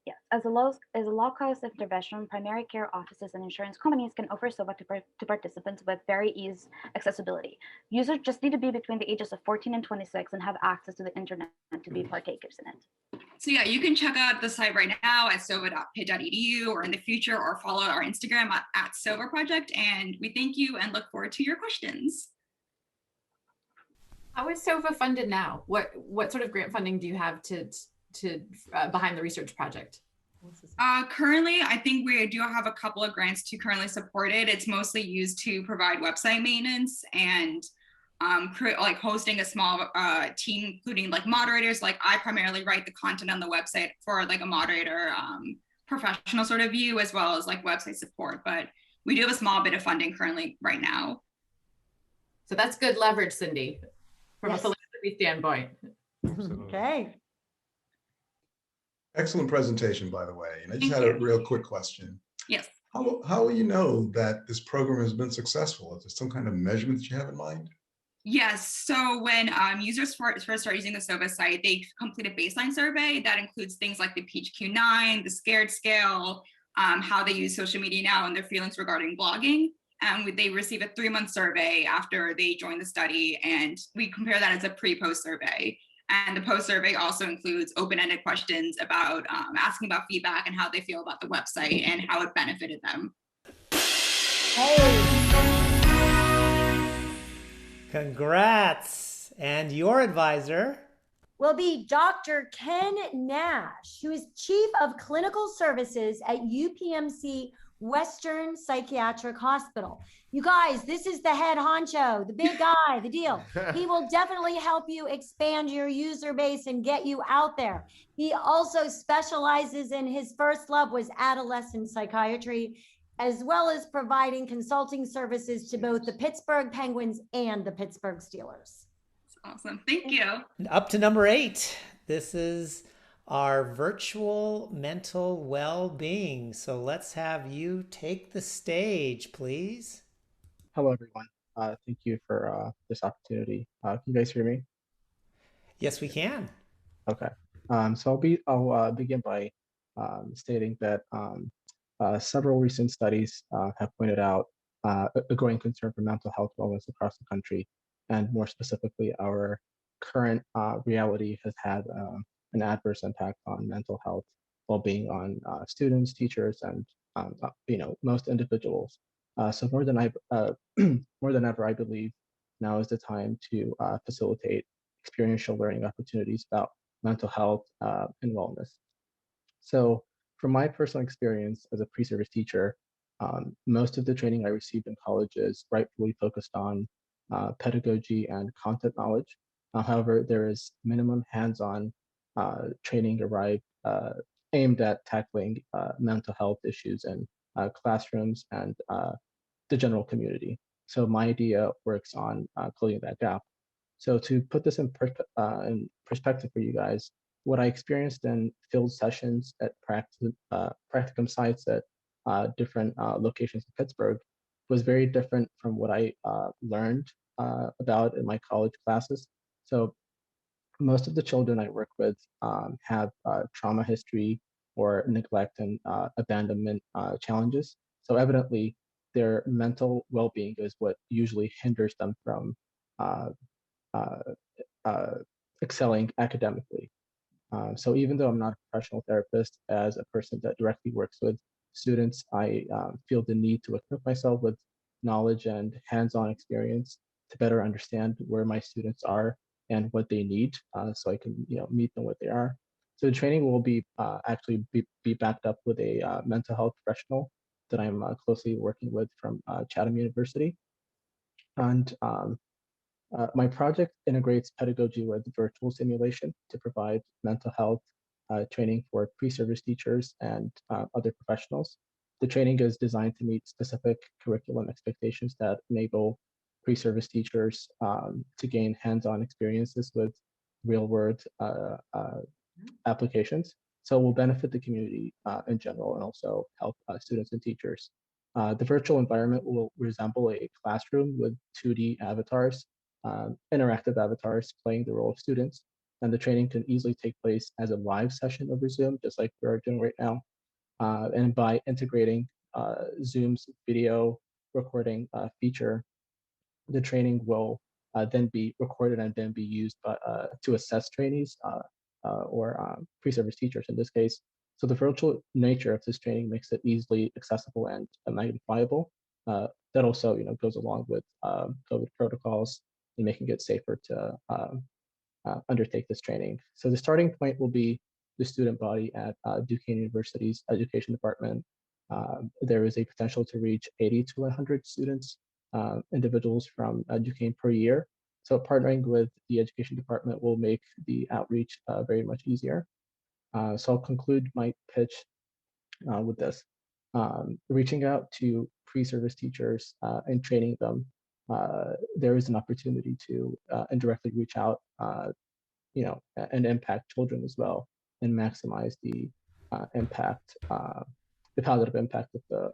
Yes, as a low-cost intervention, primary care offices and insurance companies can offer SOVA to participants with very easy accessibility. Users just need to be between the ages of 14 and 26 and have access to the internet to be partakers in it. So yeah, you can check out the site right now at sova.pitt.edu or in the future, or follow our Instagram at SOVA Project. And we thank you and look forward to your questions. How is SOVA funded now? What sort of grant funding do you have to behind the research project? Currently, I think we do have a couple of grants to currently support it. It's mostly used to provide website maintenance and hosting a small team, including moderators. I primarily write the content on the website for a moderator professional sort of view, as well as website support. But we do have a small bit of funding currently right now. So that's good leverage, Cindy, from a philanthropy safety standpoint. Okay. Excellent presentation, by the way. And I just had a real quick question. Yes. How will you know that this program has been successful? Is there some kind of measurement that you have in mind? Yes. So when users first start using the SOVA site, they complete a baseline survey that includes things like the PHQ-9, the SCARED scale, how they use social media now, and their feelings regarding blogging. And they receive a 3-month survey after they join the study, and we compare that as a pre-post survey. And the post survey also includes open-ended questions about asking about feedback and how they feel about the website and how it benefited them. Congrats. And your advisor will be Dr. Ken Nash, who is Chief of Clinical Services at UPMC Western Psychiatric Hospital. You guys, this is the head honcho, the big guy, the deal. He will definitely help you expand your user base and get you out there. He also specializes in, his first love was adolescent psychiatry, as well as providing consulting services to both the Pittsburgh Penguins and the Pittsburgh Steelers. Awesome. Thank you. Up to number 8. This is our virtual mental well-being. So let's have you take the stage, please. Hello, everyone. Thank you for this opportunity. Can you guys hear me? Yes, we can. Okay. So I'll begin by stating that several recent studies have pointed out a growing concern for mental health wellness across the country, and more specifically, our current reality has had an adverse impact on mental health well-being on students, teachers, and most individuals. So more than ever, I believe now is the time to facilitate experiential learning opportunities about mental health and wellness. So from my personal experience as a pre-service teacher, most of the training I received in college is rightfully focused on pedagogy and content knowledge. However, there is minimum hands-on training aimed at tackling mental health issues in classrooms and the general community. So my idea works on closing that gap. So to put this in perspective for you guys, what I experienced in field sessions at practicum sites at different locations in Pittsburgh was very different from what I learned about in my college classes. So most of the children I work with have trauma history or neglect and abandonment challenges. So evidently, their mental well-being is what usually hinders them from excelling academically. So even though I'm not a professional therapist, as a person that directly works with students, I feel the need to equip myself with knowledge and hands-on experience to better understand where my students are and what they need, so I can meet them where they are. So the training will be actually be backed up with a mental health professional that I'm closely working with from Chatham University. And my project integrates pedagogy with virtual simulation to provide mental health training for pre-service teachers and other professionals. The training is designed to meet specific curriculum expectations that enable pre-service teachers to gain hands-on experiences with real-world applications. So it will benefit the community in general and also help students and teachers. The virtual environment will resemble a classroom with 2D avatars, interactive avatars playing the role of students. And the training can easily take place as a live session over Zoom, just like we're doing right now. And by integrating Zoom's video recording feature, the training will then be recorded and then be used to assess trainees or pre-service teachers in this case. So the virtual nature of this training makes it easily accessible and magnifiable. That also goes along with COVID protocols and making it safer to undertake this training. So the starting point will be the student body at Duquesne University's education department. There is a potential to reach 80 to 100 students, individuals from Duquesne per year. So partnering with the education department will make the outreach very much easier. So I'll conclude my pitch with this. Reaching out to pre-service teachers and training them there is an opportunity to indirectly reach out, and impact children as well, and maximize the impact, the positive impact of the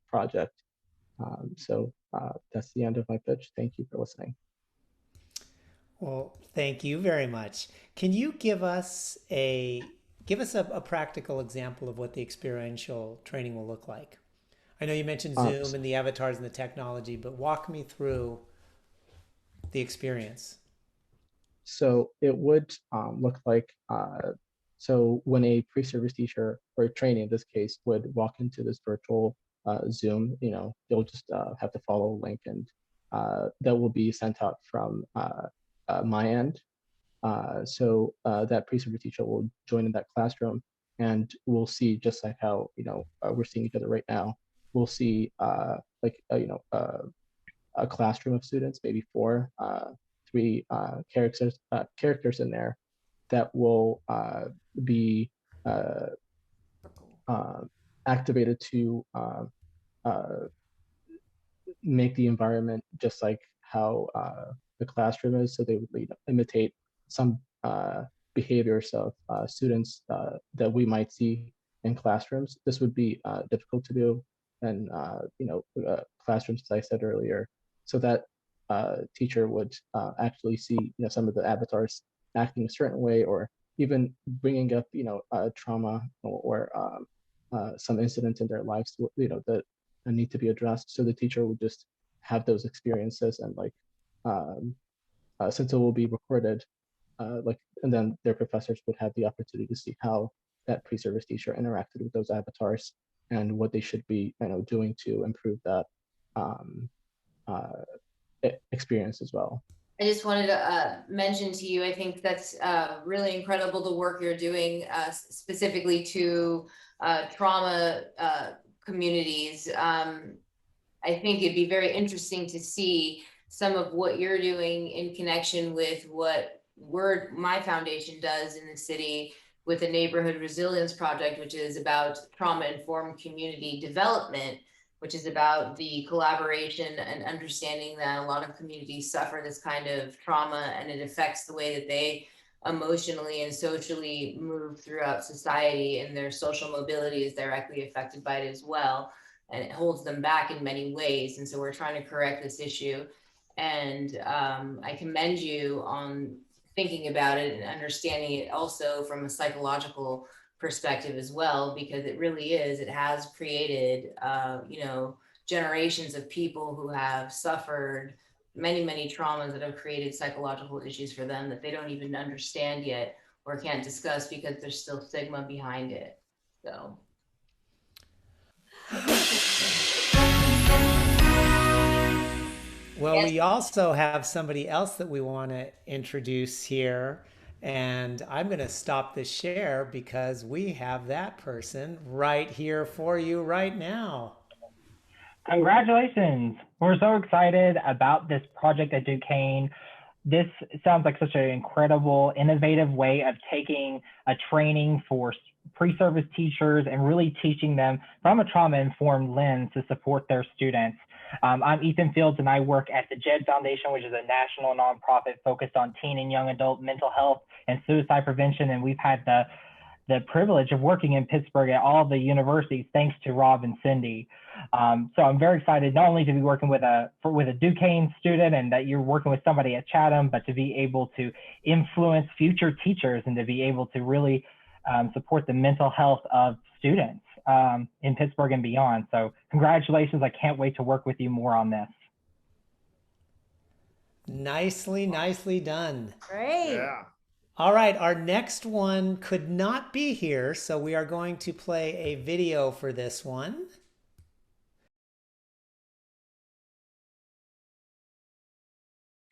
project. So that's the end of my pitch. Thank you for listening. Well, thank you very much. Can you give us a practical example of what the experiential training will look like? I know you mentioned Zoom and the avatars and the technology, but walk me through the experience. So it would look like, so when a pre-service teacher or a trainee in this case would walk into this virtual Zoom, they'll just have to follow a link, and that will be sent out from my end. So that pre-service teacher will join in that classroom, and we'll see, just like how we're seeing each other right now. We'll see a classroom of students, maybe three characters in there that will be activated to make the environment just like how the classroom is. So they would imitate some behaviors of students that we might see in classrooms. This would be difficult to do in classrooms, as I said earlier. So that teacher would actually see some of the avatars acting a certain way, or even bringing up trauma or some incidents in their lives that need to be addressed. So the teacher would just have those experiences, and since it will be recorded, and then their professors would have the opportunity to see how that pre-service teacher interacted with those avatars and what they should be doing to improve that experience as well. I just wanted to mention to you, I think that's really incredible, the work you're doing specifically to trauma communities. I think it'd be very interesting to see some of what you're doing in connection with what my foundation does in the city with the Neighborhood Resilience Project, which is about trauma-informed community development, which is about the collaboration and understanding that a lot of communities suffer this kind of trauma, and it affects the way that they emotionally and socially move throughout society, and their social mobility is directly affected by it as well. And it holds them back in many ways. And so we're trying to correct this issue. And I commend you on thinking about it and understanding it also from a psychological perspective as well, because it really is, it has created, generations of people who have suffered many, many traumas that have created psychological issues for them that they don't even understand yet or can't discuss because there's still stigma behind it. So. Well, yes. We also have somebody else that we want to introduce here, and I'm going to stop the share because we have that person right here for you right now. Congratulations. We're so excited about this project at Duquesne. This sounds like such an incredible, innovative way of taking a training for pre-service teachers and really teaching them from a trauma-informed lens to support their students. I'm Ethan Fields, and I work at the JED Foundation, which is a national nonprofit focused on teen and young adult mental health and suicide prevention. And we've had the privilege of working in Pittsburgh at all the universities, thanks to Rob and Cindy. So I'm very excited not only to be working with a Duquesne student and that you're working with somebody at Chatham, but to be able to influence future teachers and to be able to really support the mental health of students in Pittsburgh and beyond. So congratulations. I can't wait to work with you more on this. Nicely done. Great. Yeah. All right, our next one could not be here, so we are going to play a video for this one.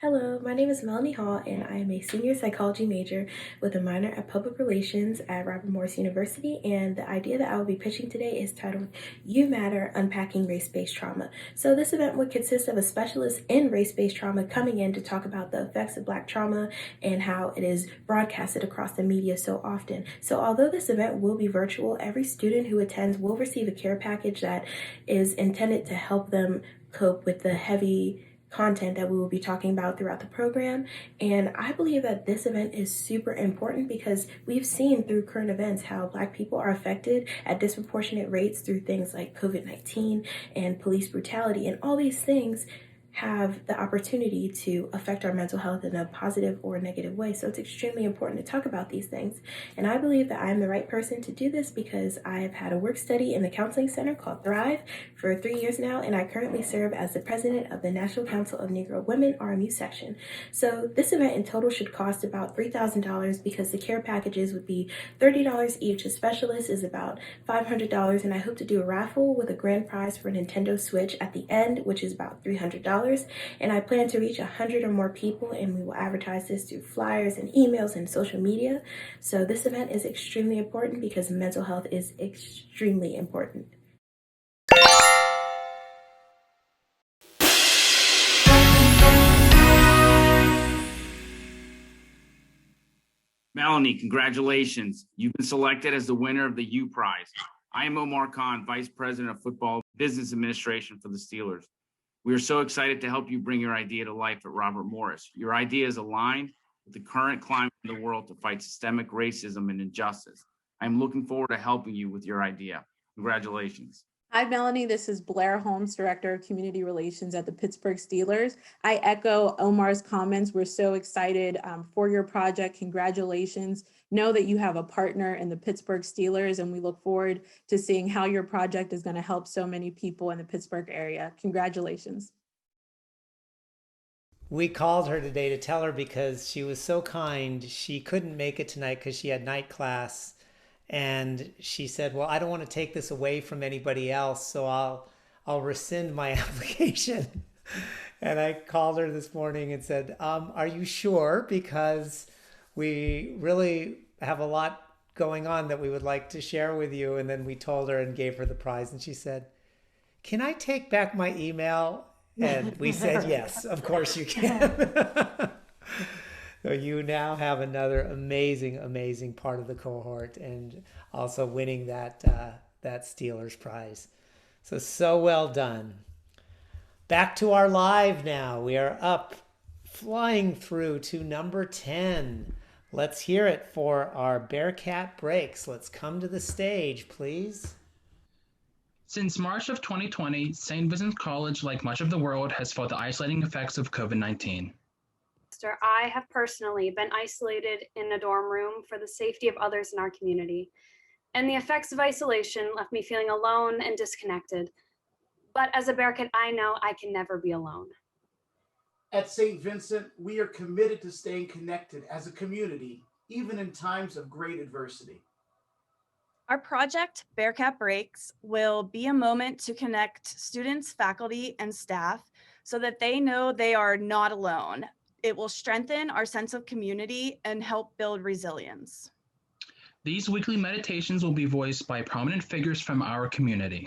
Hello, my name is Melanie Hall, and I am a senior psychology major with a minor at public relations at Robert Morris University. And the idea that I will be pitching today is titled You Matter, Unpacking Race-Based Trauma. So this event would consist of a specialist in race-based trauma coming in to talk about the effects of Black trauma and how it is broadcasted across the media so often. So although this event will be virtual, every student who attends will receive a care package that is intended to help them cope with the heavy content that we will be talking about throughout the program. And I believe that this event is super important because we've seen through current events how Black people are affected at disproportionate rates through things like COVID-19 and police brutality, and all these things have the opportunity to affect our mental health in a positive or negative way. So it's extremely important to talk about these things. And I believe that I'm the right person to do this because I have had a work study in the counseling center called Thrive for 3 years now, and I currently serve as the president of the National Council of Negro Women RMU section. So this event in total should cost about $3,000 because the care packages would be $30 each. A specialist is about $500, and I hope to do a raffle with a grand prize for a Nintendo Switch at the end, which is about $300. And I plan to reach 100 or more people, and we will advertise this through flyers and emails and social media. So this event is extremely important because mental health is extremely important. Melanie, congratulations. You've been selected as the winner of the U Prize. I am Omar Khan, Vice President of Football Business Administration for the Steelers. We are so excited to help you bring your idea to life at Robert Morris. Your idea is aligned with the current climate in the world to fight systemic racism and injustice. I'm looking forward to helping you with your idea. Congratulations. Hi, Melanie. This is Blair Holmes, Director of Community Relations at the Pittsburgh Steelers. I echo Omar's comments. We're so excited for your project. Congratulations. Know that you have a partner in the Pittsburgh Steelers, and we look forward to seeing how your project is going to help so many people in the Pittsburgh area. Congratulations. We called her today to tell her because she was so kind. She couldn't make it tonight because she had night class. And she said, well, I don't want to take this away from anybody else, so I'll rescind my application. And I called her this morning and said, are you sure? Because we really have a lot going on that we would like to share with you. And then we told her and gave her the prize. And she said, can I take back my email? And we said, yes, of course you can. So you now have another amazing, amazing part of the cohort, and also winning that Steelers prize. So well done. Back to our live now. We are up, flying through to number 10. Let's hear it for our Bearcat Breaks. Let's come to the stage, please. Since March of 2020, St. Vincent's College, like much of the world, has felt the isolating effects of COVID-19. I have personally been isolated in a dorm room for the safety of others in our community, and the effects of isolation left me feeling alone and disconnected. But as a Bearcat, I know I can never be alone. At St. Vincent, we are committed to staying connected as a community, even in times of great adversity. Our project, Bearcat Breaks, will be a moment to connect students, faculty, and staff so that they know they are not alone. It will strengthen our sense of community and help build resilience. These weekly meditations will be voiced by prominent figures from our community.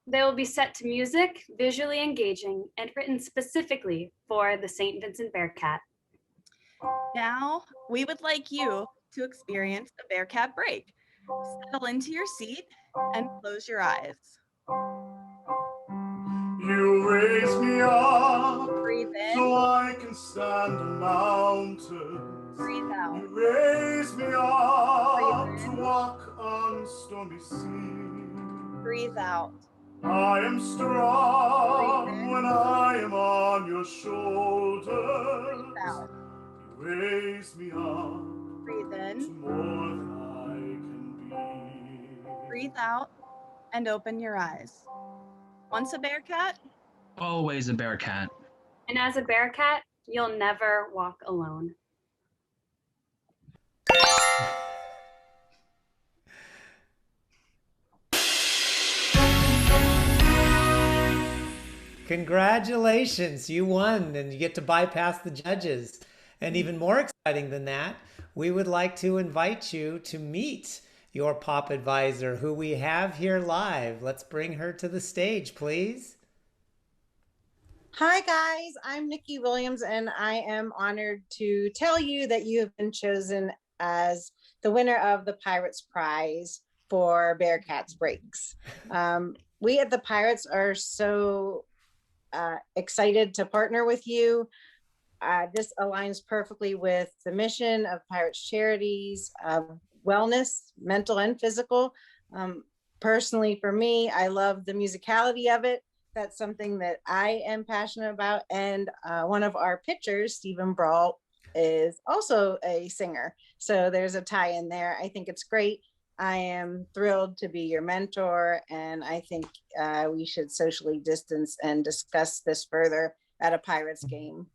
They will be set to music, visually engaging, and written specifically for the St. Vincent Bearcat. Now, we would like you to experience a Bearcat Break. Settle into your seat and close your eyes. You raise me up, breathe in, so I can stand a mountain. Breathe out. You raise me up to walk on stormy seas. Breathe out. I am strong when I am on your shoulders. Breathe out. You raise me up. Breathe in. To more than I can be. Breathe out and open your eyes. Once a Bearcat, Always a Bearcat. And as a Bearcat, you'll never walk alone. Congratulations, you won, and you get to bypass the judges. And even more exciting than that, we would like to invite you to meet your pop advisor, who we have here live. Let's bring her to the stage, please. Hi guys, I'm Nikki Williams, and I am honored to tell you that you have been chosen as the winner of the Pirates Prize for Bearcats Breaks. We at the Pirates are so excited to partner with you. This aligns perfectly with the mission of Pirates Charities, wellness, mental and physical. Personally, for me, I love the musicality of it. That's something that I am passionate about. And one of our pitchers, Stephen Brawl, is also a singer. So there's a tie in there. I think it's great. I am thrilled to be your mentor, and I think we should socially distance and discuss this further at a Pirates game.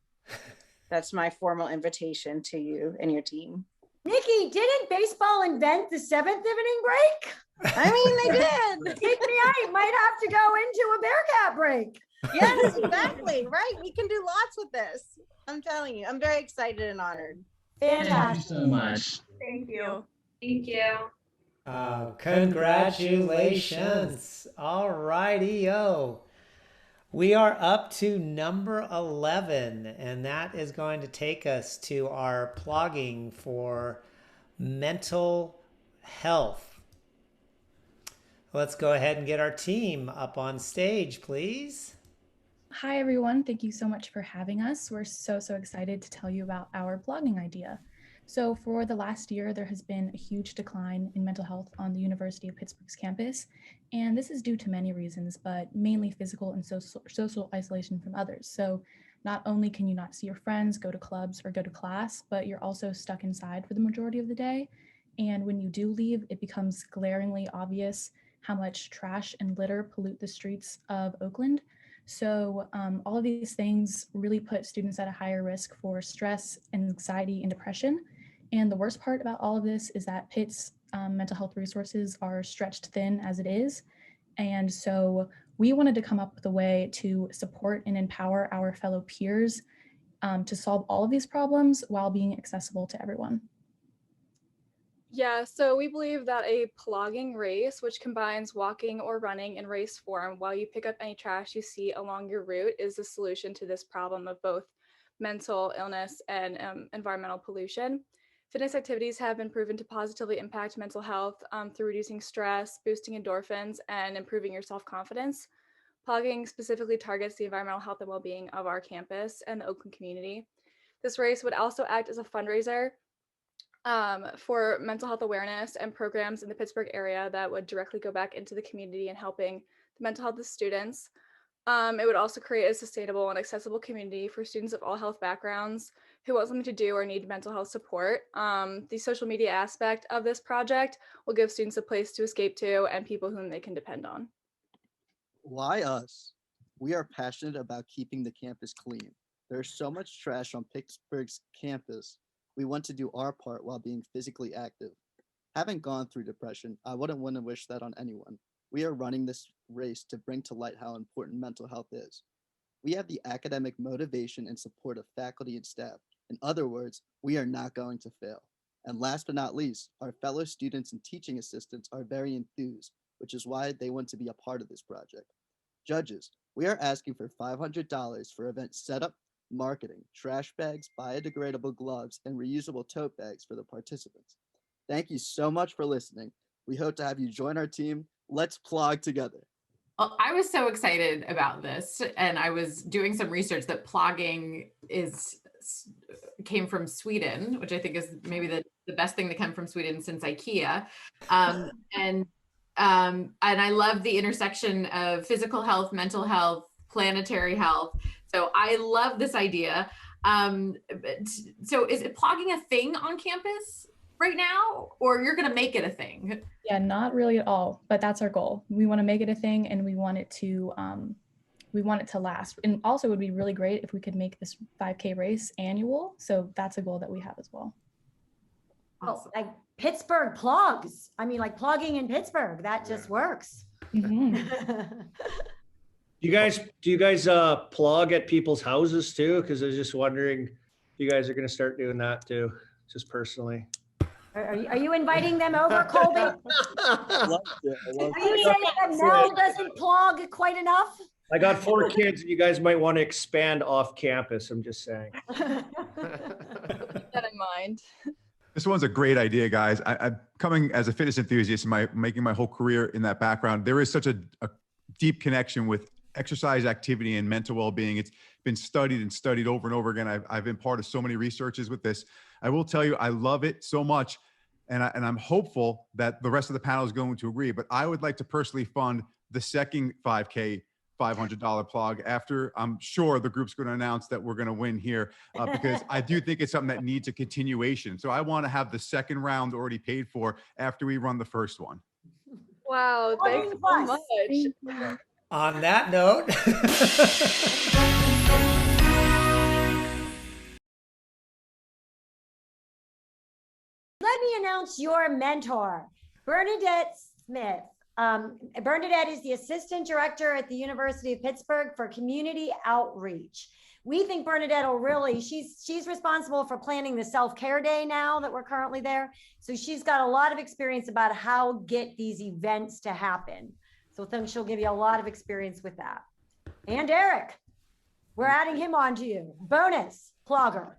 That's my formal invitation to you and your team. Nikki, didn't baseball invent the 7th inning break? I mean, they did. I might have to go into a Bearcat break. Yes, exactly. Right. We can do lots with this. I'm telling you, I'm very excited and honored. Fantastic. Thank you so much. Thank you. Thank you. Congratulations. All righty-o. We are up to number 11, and that is going to take us to our plugging for mental health. Let's go ahead and get our team up on stage, please. Hi, everyone. Thank you so much for having us. We're so excited to tell you about our blogging idea. So for the last year, there has been a huge decline in mental health on the University of Pittsburgh's campus. And this is due to many reasons, but mainly physical and social isolation from others. So not only can you not see your friends, go to clubs, or go to class, but you're also stuck inside for the majority of the day. And when you do leave, it becomes glaringly obvious how much trash and litter pollute the streets of Oakland. So all of these things really put students at a higher risk for stress, anxiety, and depression. And the worst part about all of this is that Pitt's mental health resources are stretched thin as it is. And so we wanted to come up with a way to support and empower our fellow peers to solve all of these problems while being accessible to everyone. Yeah, so we believe that a plogging race, which combines walking or running in race form while you pick up any trash you see along your route, is the solution to this problem of both mental illness and environmental pollution. Fitness activities have been proven to positively impact mental health through reducing stress, boosting endorphins, and improving your self-confidence. Plogging specifically targets the environmental health and well-being of our campus and the Oakland community. This race would also act as a fundraiser for mental health awareness and programs in the Pittsburgh area that would directly go back into the community and helping the mental health of students. It would also create a sustainable and accessible community for students of all health backgrounds who want something to do or need mental health support. The social media aspect of this project will give students a place to escape to and people whom they can depend on. Why us? We are passionate about keeping the campus clean. There's so much trash on Pittsburgh's campus. We want to do our part while being physically active. Having gone through depression, I wouldn't want to wish that on anyone. We are running this race to bring to light how important mental health is. We have the academic motivation and support of faculty and staff. In other words, we are not going to fail. And last but not least, our fellow students and teaching assistants are very enthused, which is why they want to be a part of this project. Judges, we are asking for $500 for event setup, marketing, trash bags, biodegradable gloves, and reusable tote bags for the participants. Thank you so much for listening. We hope to have you join our team. Let's plug together. Well, I was so excited about this, and I was doing some research that plogging came from Sweden, which I think is maybe the best thing to come from Sweden since IKEA. And I love the intersection of physical health, mental health, planetary health. So I love this idea. So is it plogging a thing on campus right now, or you're going to make it a thing? Yeah, not really at all, but that's our goal. We want to make it a thing, and we want it to last. And also, it would be really great if we could make this 5K race annual. So that's a goal that we have as well. Oh, like Pittsburgh plogs. I mean, like plogging in Pittsburgh, that just works. Mm-hmm. Do you guys plug at people's houses too? Because I was just wondering if you guys are going to start doing that too, just personally. Are you inviting them over, Colby? Are you saying that Mel doesn't plug quite enough? I got 4 kids, and you guys might want to expand off campus. I'm just saying. Keep that in mind. This one's a great idea, guys. I'm coming as a fitness enthusiast, making my whole career in that background. There is such a deep connection with exercise, activity, and mental well-being. It's been studied and studied over and over again. I've been part of so many researches with this. I will tell you, I love it so much. And I'm hopeful that the rest of the panel is going to agree, but I would like to personally fund the second 5K $500 plug after I'm sure the group's going to announce that we're going to win here, because I do think it's something that needs a continuation. So I want to have the second round already paid for after we run the first one. Wow, thanks so much. On that note, let me announce your mentor, Bernadette Smith. Bernadette is the Assistant Director at the University of Pittsburgh for Community Outreach. We think Bernadette will really, she's responsible for planning the self-care day now that we're currently there. So she's got a lot of experience about how get these events to happen. So I think she'll give you a lot of experience with that. And Eric, we're adding him on to you. Bonus plugger.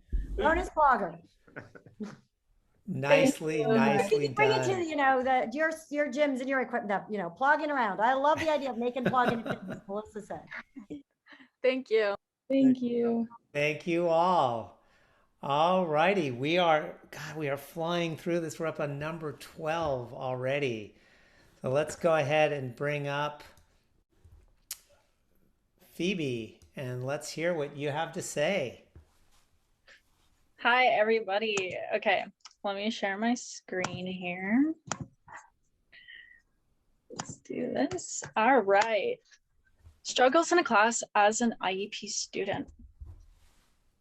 Nicely Bring done. it to, you know, your gyms and your equipment, you know, plugging around. I love the idea of making plugging, as Melissa said. Thank you. Thank you. Thank you all. All righty. We are flying through this. We're up on number 12 already. So let's go ahead and bring up Phoebe and let's hear what you have to say. Hi, everybody. Okay, let me share my screen here. Let's do this. All right. Struggles in a class as an IEP student.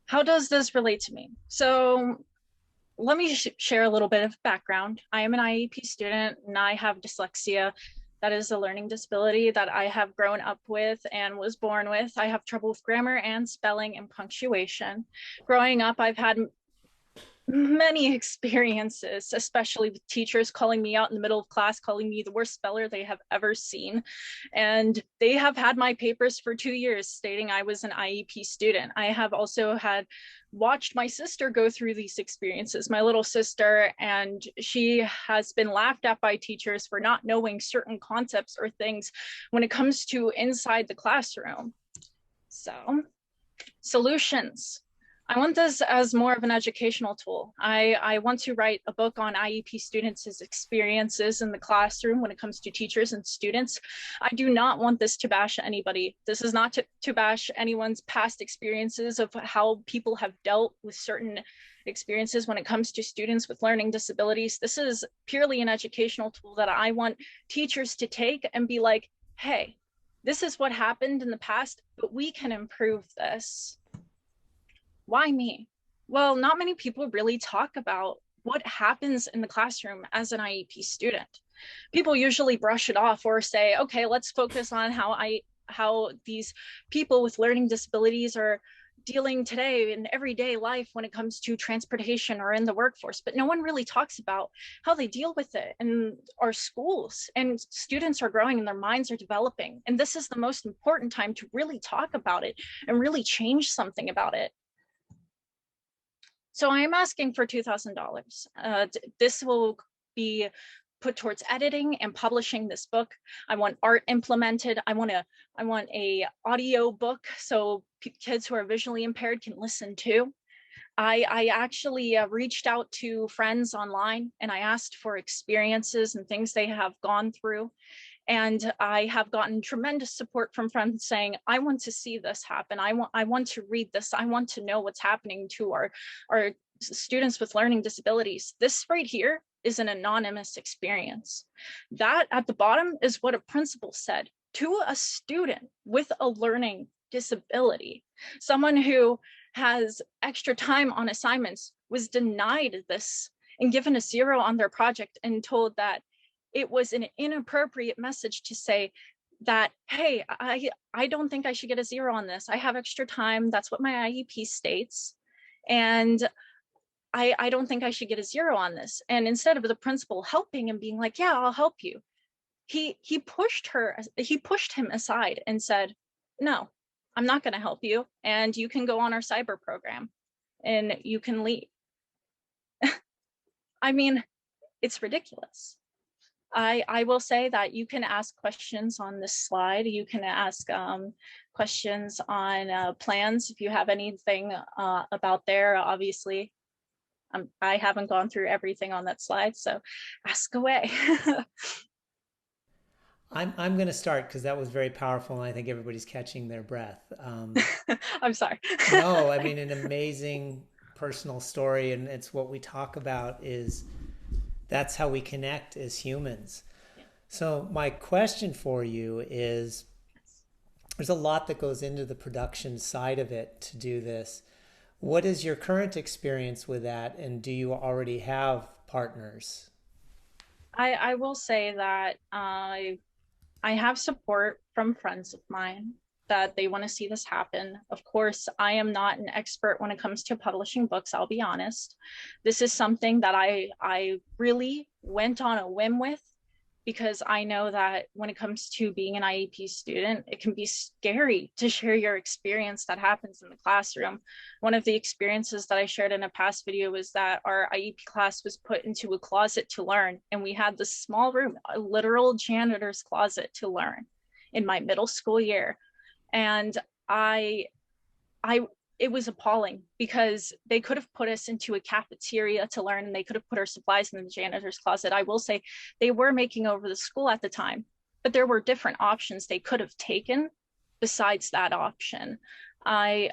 How does this relate to me? So let me share a little bit of background. I am an IEP student and I have dyslexia. That is a learning disability that I have grown up with and was born with. I have trouble with grammar and spelling and punctuation. Growing up, I've had many experiences, especially with teachers calling me out in the middle of class, calling me the worst speller they have ever seen. And they have had my papers for 2 years stating I was an IEP student. I have also watched my sister go through these experiences, my little sister, and she has been laughed at by teachers for not knowing certain concepts or things when it comes to inside the classroom. So, solutions. I want this as more of an educational tool. I want to write a book on IEP students' experiences in the classroom when it comes to teachers and students. I do not want this to bash anybody. This is not to bash anyone's past experiences of how people have dealt with certain experiences when it comes to students with learning disabilities. This is purely an educational tool that I want teachers to take and be like, hey, this is what happened in the past, but we can improve this. Why me? Well, not many people really talk about what happens in the classroom as an IEP student. People usually brush it off or say, okay, let's focus on how these people with learning disabilities are dealing today in everyday life when it comes to transportation or in the workforce, but no one really talks about how they deal with it in our schools. And students are growing and their minds are developing. And this is the most important time to really talk about it and really change something about it. So I am asking for $2,000. This will be put towards editing and publishing this book. I want art implemented. I want a audio book so kids who are visually impaired can listen to. I actually reached out to friends online and I asked for experiences and things they have gone through. And I have gotten tremendous support from friends saying, I want to see this happen. I want to read this. I want to know what's happening to our students with learning disabilities. This right here is an anonymous experience. That at the bottom is what a principal said to a student with a learning disability. Someone who has extra time on assignments was denied this and given a 0 on their project and told that it was an inappropriate message to say that, hey, I don't think I should get a 0 on this. I have extra time. That's what my IEP states. And I don't think I should get a 0 on this. And instead of the principal helping and being like, yeah, I'll help you, he pushed him aside and said, no, I'm not going to help you. And you can go on our cyber program and you can leave. I mean, it's ridiculous. I will say that you can ask questions on this slide. You can ask questions on plans if you have anything about there. Obviously, I haven't gone through everything on that slide, so ask away. I'm going to start because that was very powerful, and I think everybody's catching their breath. I'm sorry. No, I mean, an amazing personal story, and it's what we talk about is that's how we connect as humans. Yeah. So my question for you is, there's a lot that goes into the production side of it to do this. What is your current experience with that, and do you already have partners? I will say that I have support from friends of mine that they want to see this happen. Of course, I am not an expert when it comes to publishing books, I'll be honest. This is something that I really went on a whim with, because I know that when it comes to being an IEP student, it can be scary to share your experience that happens in the classroom. One of the experiences that I shared in a past video was that our IEP class was put into a closet to learn, and we had this small room, a literal janitor's closet to learn in my middle school year. And it was appalling, because they could have put us into a cafeteria to learn, and they could have put our supplies in the janitor's closet. I will say they were making over the school at the time, but there were different options they could have taken besides that option. I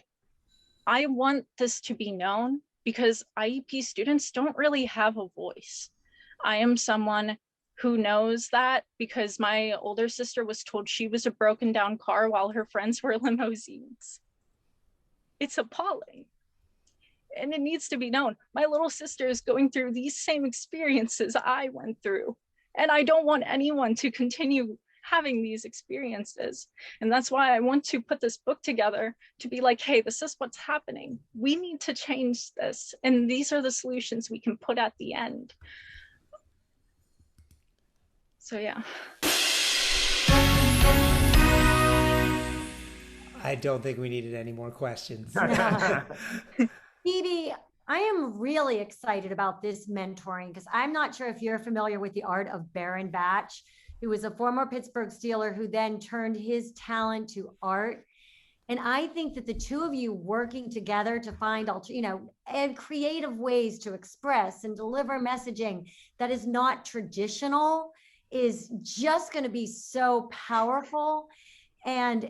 want this to be known, because IEP students don't really have a voice. I am someone who knows that because my older sister was told she was a broken down car while her friends were limousines. It's appalling, and it needs to be known. My little sister is going through these same experiences I went through, and I don't want anyone to continue having these experiences. And that's why I want to put this book together, to be like, hey, this is what's happening. We need to change this, and these are the solutions we can put at the end. So yeah. I don't think we needed any more questions. Phoebe, I am really excited about this mentoring, because I'm not sure if you're familiar with the art of Baron Batch, who was a former Pittsburgh Steeler who then turned his talent to art. And I think that the two of you working together to find, and creative ways to express and deliver messaging that is not traditional is just going to be so powerful. And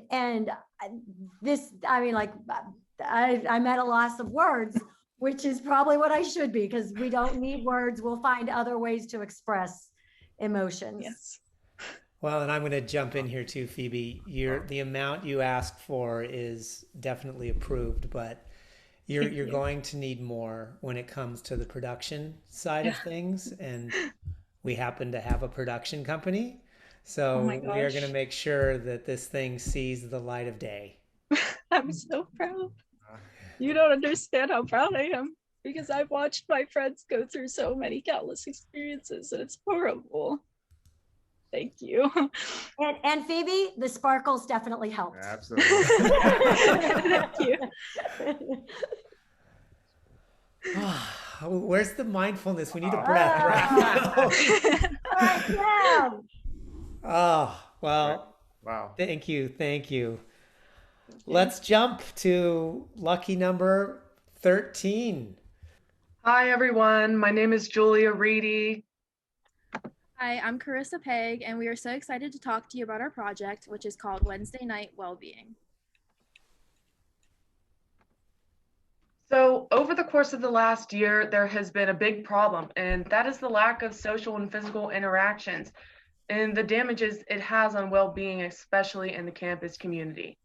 this, I mean, like, I'm at a loss of words, which is probably what I should be, because we don't need words. We'll find other ways to express emotions. Yes. Well, and I'm going to jump in here too, Phoebe. The amount you asked for is definitely approved, but you're going to need more when it comes to the production side of things. And we happen to have a production company. So we are going to make sure that this thing sees the light of day. I'm so proud. You don't understand how proud I am, because I've watched my friends go through so many countless experiences, and it's horrible. Thank you. And Phoebe, the sparkles definitely helped. Absolutely. Thank you. Where's the mindfulness? We need a breath right now. Oh, well, wow. Thank you. Let's jump to lucky number 13. Hi, everyone. My name is Julia Reedy. Hi, I'm Carissa Pegg, and we are so excited to talk to you about our project, which is called Wednesday Night Wellbeing. So over the course of the last year, there has been a big problem, and that is the lack of social and physical interactions and the damages it has on well-being, especially in the campus community.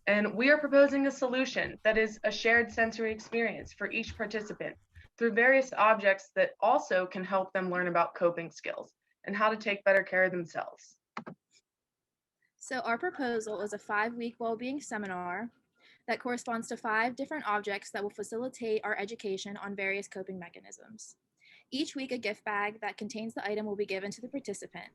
And we are proposing a solution that is a shared sensory experience for each participant through various objects that also can help them learn about coping skills and how to take better care of themselves. So our proposal is a 5-week well-being seminar that corresponds to 5 different objects that will facilitate our education on various coping mechanisms. Each week, a gift bag that contains the item will be given to the participant,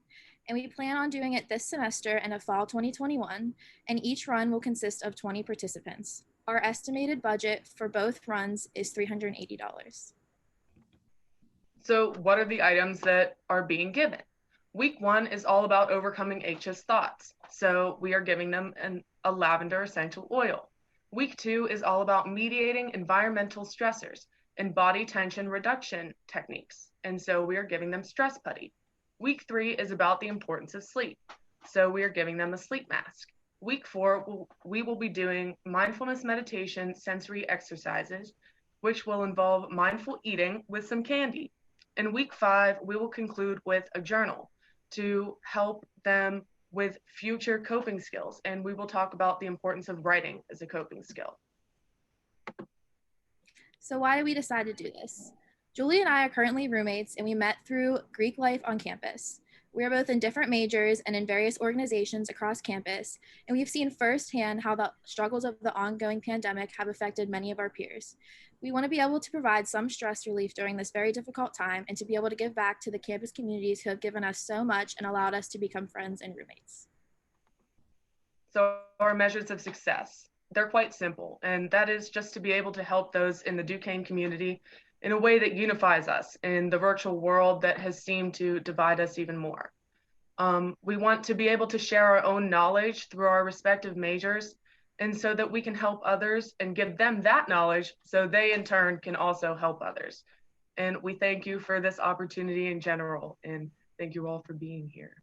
and we plan on doing it this semester in fall 2021, and each run will consist of 20 participants. Our estimated budget for both runs is $380. So what are the items that are being given? Week 1 is all about overcoming anxious thoughts. So we are giving them a lavender essential oil. Week 2 is all about mediating environmental stressors and body tension reduction techniques. And so we are giving them stress putty. Week 3 is about the importance of sleep. So we are giving them a sleep mask. Week 4, we will be doing mindfulness meditation sensory exercises, which will involve mindful eating with some candy. In week 5, we will conclude with a journal to help them with future coping skills. And we will talk about the importance of writing as a coping skill. So why did we decide to do this? Julie and I are currently roommates, and we met through Greek life on campus. We are both in different majors and in various organizations across campus, and we've seen firsthand how the struggles of the ongoing pandemic have affected many of our peers. We want to be able to provide some stress relief during this very difficult time and to be able to give back to the campus communities who have given us so much and allowed us to become friends and roommates. So our measures of success, they're quite simple, and that is just to be able to help those in the Duquesne community in a way that unifies us in the virtual world that has seemed to divide us even more. We want to be able to share our own knowledge through our respective majors, and so that we can help others and give them that knowledge so they in turn can also help others. And we thank you for this opportunity in general, and thank you all for being here.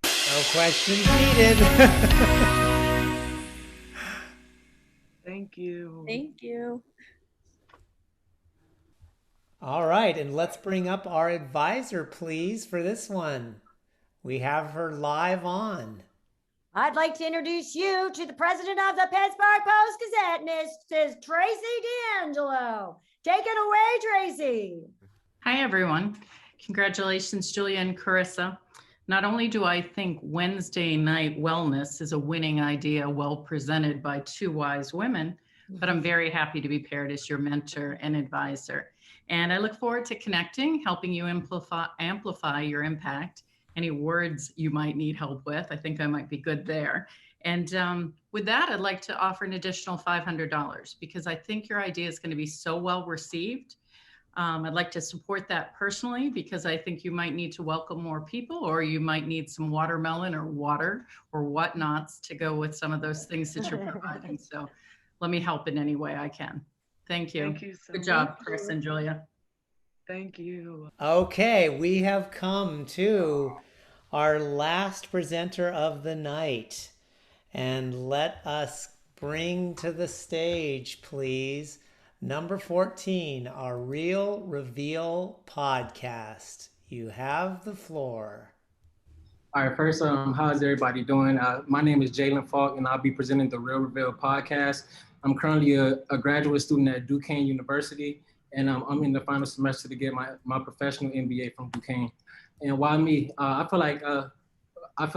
No questions needed. Thank you. Thank you. All right, and let's bring up our advisor, please, for this one. We have her live on. I'd like to introduce you to the president of the Pittsburgh Post-Gazette, Mrs. Tracy D'Angelo. Take it away, Tracy. Hi, everyone. Congratulations, Julia and Carissa. Not only do I think Wednesday night wellness is a winning idea well presented by two wise women, but I'm very happy to be paired as your mentor and advisor. And I look forward to connecting, helping you amplify your impact. Any words you might need help with, I think I might be good there. And with that, I'd like to offer an additional $500 because I think your idea is going to be so well received. I'd like to support that personally because I think you might need to welcome more people, or you might need some watermelon or water or whatnots to go with some of those things that you're providing. So let me help in any way I can. Thank you. Thank you so Good job, much. Chris and Julia. Thank you. Okay, we have come to our last presenter of the night. And let us bring to the stage, please, number 14, our Real Reveal podcast. You have the floor. All right, first, how's everybody doing? My name is Jalen Falk, and I'll be presenting the Real Reveal podcast. I'm currently a graduate student at Duquesne University, and I'm in the final semester to get my professional MBA from Duquesne. And why me? I feel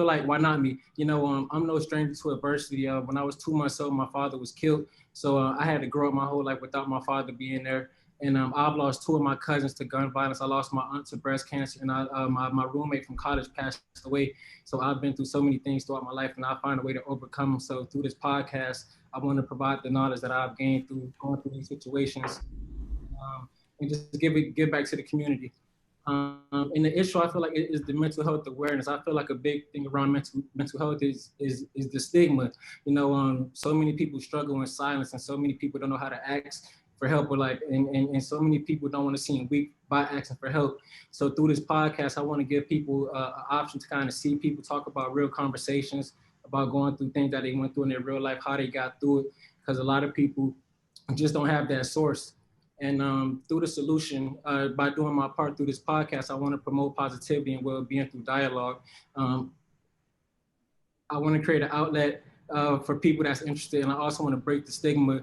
like why not me? You know, I'm no stranger to adversity. When I was 2 months old, my father was killed. So I had to grow up my whole life without my father being there. And I've lost 2 of my cousins to gun violence. I lost my aunt to breast cancer, and my roommate from college passed away. So I've been through so many things throughout my life, and I find a way to overcome them. So through this podcast, I want to provide the knowledge that I've gained through going through these situations, and just give back to the community. And the issue I feel like is the mental health awareness. I feel like a big thing around mental health is the stigma. You know, so many people struggle in silence, and so many people don't know how to ask for help, or and so many people don't want to seem weak by asking for help. So through this podcast, I want to give people an option to kind of see people talk about real conversations about going through things that they went through in their real life, how they got through it, because a lot of people just don't have that source. And through the solution, by doing my part through this podcast, I want to promote positivity and well-being through dialogue. I want to create an outlet for people that's interested, and I also want to break the stigma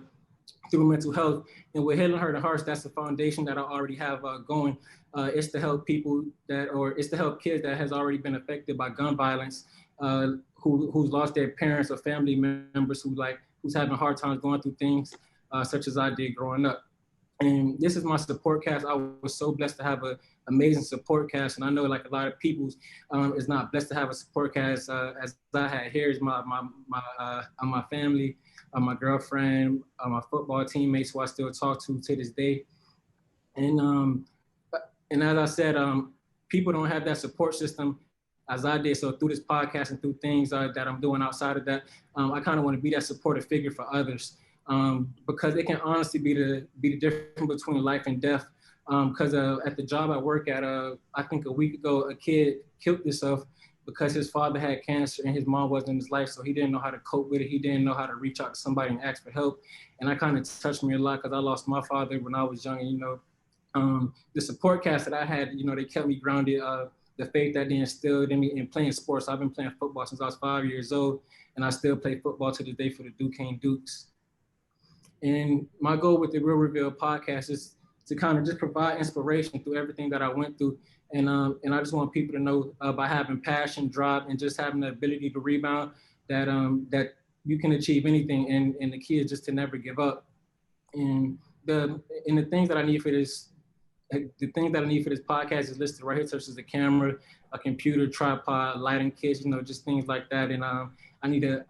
through mental health. And with Healing Hurt and Hearts, that's the foundation that I already have going. It's to help people it's to help kids that has already been affected by gun violence, who's lost their parents or family members, who's having hard times going through things such as I did growing up. And this is my support cast. I was so blessed to have an amazing support cast, and I know like a lot of people is not blessed to have a support cast as I had. Here's my family, my girlfriend, my football teammates who I still talk to this day. And And as I said, people don't have that support system as I did. So through this podcast and through things that I'm doing outside of that, I kind of want to be that supportive figure for others, because it can honestly be the difference between life and death. Because at the job I work at, I think a week ago, a kid killed himself because his father had cancer and his mom wasn't in his life. So he didn't know how to cope with it. He didn't know how to reach out to somebody and ask for help. And that kind of touched me a lot because I lost my father when I was young. And, the support cast that I had, they kept me grounded. The faith that they instilled in me in playing sports. I've been playing football since I was 5 years old, and I still play football to this day for the Duquesne Dukes. And my goal with the Real Reveal podcast is to kind of just provide inspiration through everything that I went through. And I just want people to know by having passion, drive, and just having the ability to rebound that you can achieve anything. And the key is just to never give up. And the things that I need for this, the things that I need for this podcast is listed right here, such as a camera, a computer, tripod, lighting kits, just things like that. And I need a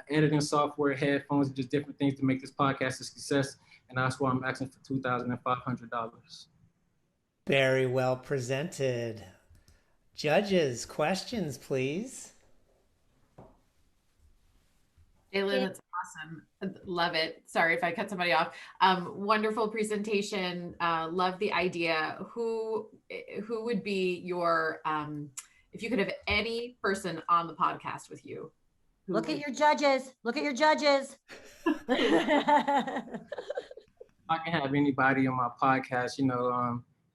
editing software, headphones, just different things to make this podcast a success. And that's why I'm asking for $2,500. Very well presented. Judges, questions, please. Jalen, that's awesome. Love it. Sorry if I cut somebody off. Wonderful presentation. Love the idea. Who would be your, if you could have any person on the podcast with you? Look at your judges. Look at your judges. I can have anybody on my podcast,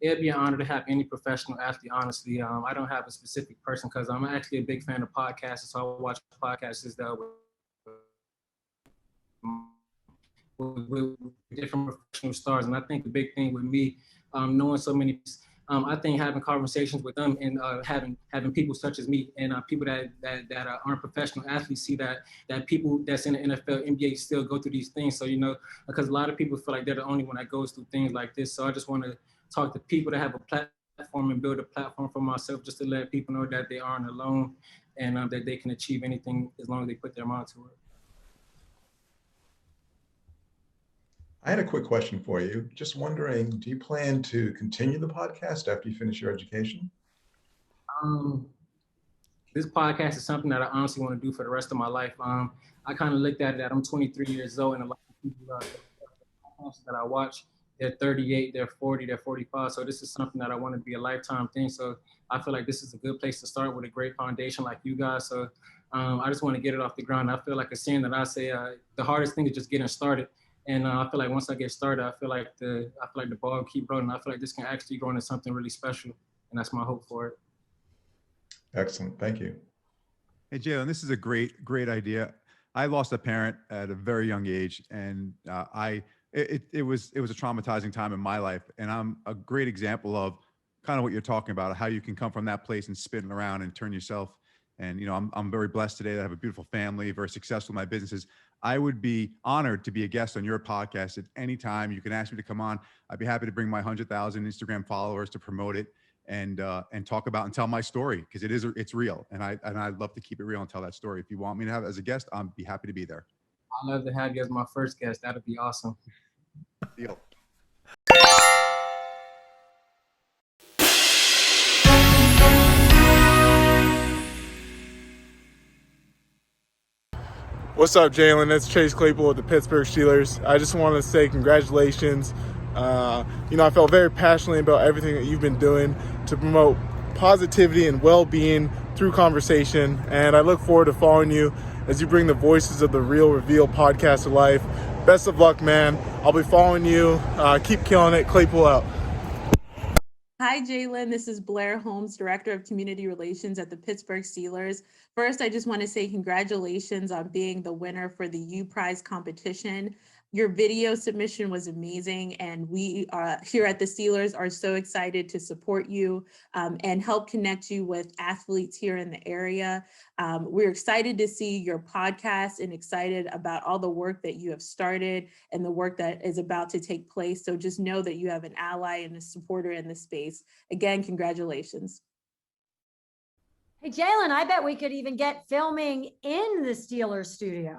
it'd be an honor to have any professional athlete, honestly. I don't have a specific person because I'm actually a big fan of podcasts, so I watch podcasts with different professional stars. And I think the big thing with me, knowing so many, I think having conversations with them and having people such as me and people that aren't professional athletes see that people that's in the NFL, NBA still go through these things. So, because a lot of people feel like they're the only one that goes through things like this. So I just want to talk to people that have a platform and build a platform for myself just to let people know that they aren't alone and that they can achieve anything as long as they put their mind to it. I had a quick question for you. Just wondering, do you plan to continue the podcast after you finish your education? This podcast is something that I honestly want to do for the rest of my life. I kind of looked at it that I'm 23 years old, and a lot of people that I watch, they're 38, they're 40, they're 45. So this is something that I want to be a lifetime thing. So I feel like this is a good place to start with a great foundation like you guys. So I just want to get it off the ground. I feel like a saying that I say, the hardest thing is just getting started. And I feel like once I get started, I feel like the ball will keep rolling. I feel like this can actually grow into something really special, and that's my hope for it. Excellent, thank you. Hey, Jalen, this is a great idea. I lost a parent at a very young age, and it was a traumatizing time in my life. And I'm a great example of kind of what you're talking about, how you can come from that place and spin around and turn yourself. And I'm very blessed today that I have a beautiful family, very successful in my businesses. I would be honored to be a guest on your podcast at any time. You can ask me to come on. I'd be happy to bring my 100,000 Instagram followers to promote it and talk about and tell my story, because it's real. And I'd love to keep it real and tell that story. If you want me to have it as a guest, I'd be happy to be there. I'd love to have you as my first guest. That'd be awesome. Deal. What's up, Jalen? It's Chase Claypool with the Pittsburgh Steelers. I just want to say congratulations. I felt very passionately about everything that you've been doing to promote positivity and well-being through conversation. And I look forward to following you as you bring the voices of the Real Reveal podcast to life. Best of luck, man. I'll be following you. Keep killing it. Claypool out. Hi, Jalen. This is Blair, Holmes, Director of Community Relations at the Pittsburgh Steelers. First, I just want to say congratulations on being the winner for the U Prize competition. Your video submission was amazing, and we here at the Steelers are so excited to support you and help connect you with athletes here in the area. We're excited to see your podcast and excited about all the work that you have started and the work that is about to take place. So just know that you have an ally and a supporter in this space. Again, congratulations. Hey, Jalen, I bet we could even get filming in the Steelers studio.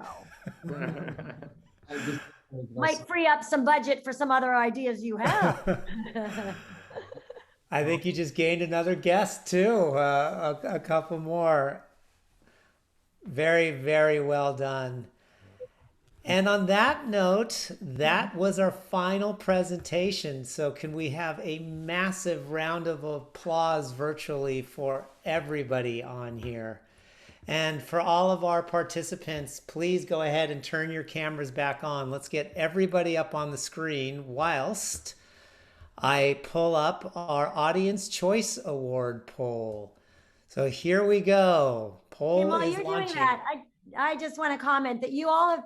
Might free up some budget for some other ideas you have. I think you just gained another guest too, a couple more. Very, very well done. And on that note, that was our final presentation. So can we have a massive round of applause virtually for everybody on here? And for all of our participants, please go ahead and turn your cameras back on. Let's get everybody up on the screen whilst I pull up our Audience Choice Award poll. So here we go. Poll while is you're launching. doing that, I just want to comment that you all have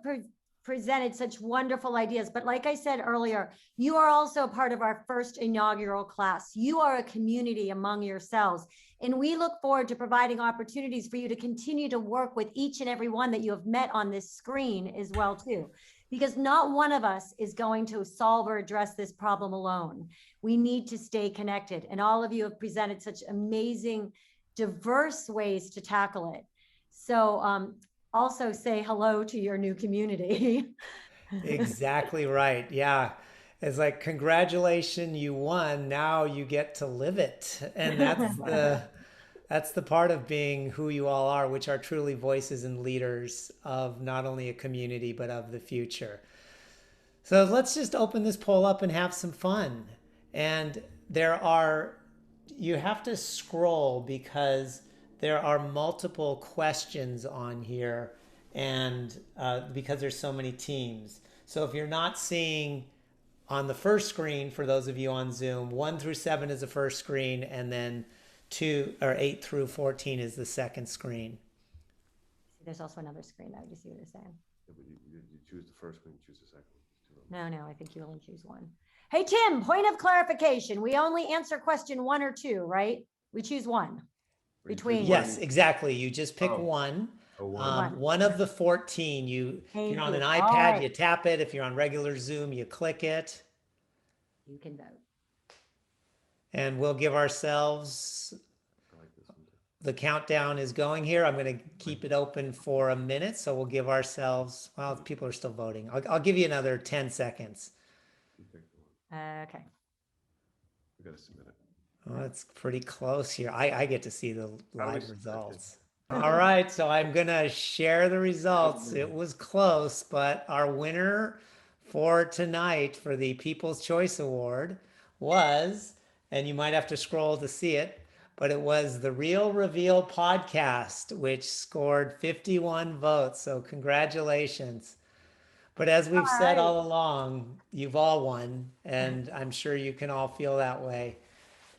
presented such wonderful ideas. But like I said earlier, you are also a part of our first inaugural class. You are a community among yourselves. And we look forward to providing opportunities for you to continue to work with each and every one that you have met on this screen as well too. Because not one of us is going to solve or address this problem alone. We need to stay connected. And all of you have presented such amazing, diverse ways to tackle it. So also say hello to your new community. Exactly right. Yeah. It's like, congratulations, you won. Now you get to live it. And that's the part of being who you all are, which are truly voices and leaders of not only a community, but of the future. So let's just open this poll up and have some fun. And you have to scroll because there are multiple questions on here, and because there's so many teams. So if you're not seeing on the first screen, for those of you on Zoom, 1 through 7 is the first screen, and then 8 through 14 is the second screen. There's also another screen though. Do you see what they're saying? You choose the first screen, choose the second. No, I think you only choose one. Hey, Tim, point of clarification. We only answer question 1 or 2, right? We choose one. Between yes, exactly. You just pick one. One of the 14. If you're on an iPad, you tap it. If you're on regular Zoom, you click it. You can vote. And we'll give ourselves, the countdown is going here. I'm going to keep it open for a minute. So we'll give ourselves, well, people are still voting. I'll give you another 10 seconds. Okay. We got to submit it. Oh, it's pretty close here. I get to see the live results. All right, so I'm going to share the results. It was close, but our winner for tonight for the People's Choice Award was, and you might have to scroll to see it, but it was the Real Reveal podcast, which scored 51 votes. So congratulations. But as we've said all along, you've all won, and I'm sure you can all feel that way.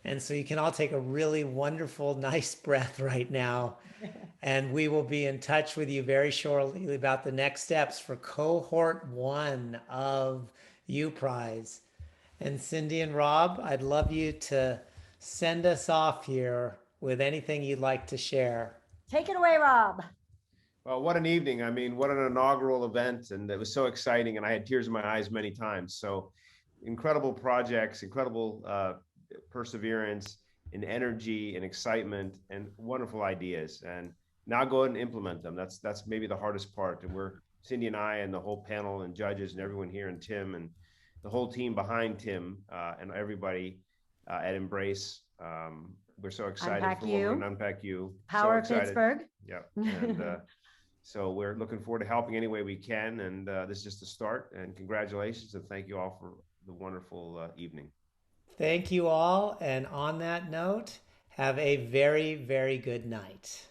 And so you can all take a really wonderful, nice breath right now. And we will be in touch with you very shortly about the next steps for cohort 1 of U Prize. And Cindy and Rob, I'd love you to send us off here with anything you'd like to share. Take it away, Rob. Well, what an evening. I mean, what an inaugural event. And it was so exciting. And I had tears in my eyes many times. So incredible projects, incredible perseverance and energy and excitement and wonderful ideas. And now go ahead and implement them. That's maybe the hardest part. And Cindy and I and the whole panel and judges and everyone here and Tim and the whole team behind Tim and everybody at Embrace. We're so excited Unpack for U. what we're going to Unpack U. Power so Pittsburgh. Yeah. And so we're looking forward to helping any way we can. And this is just the start. And congratulations. And thank you all for the wonderful evening. Thank you all. And on that note, have a very, very good night.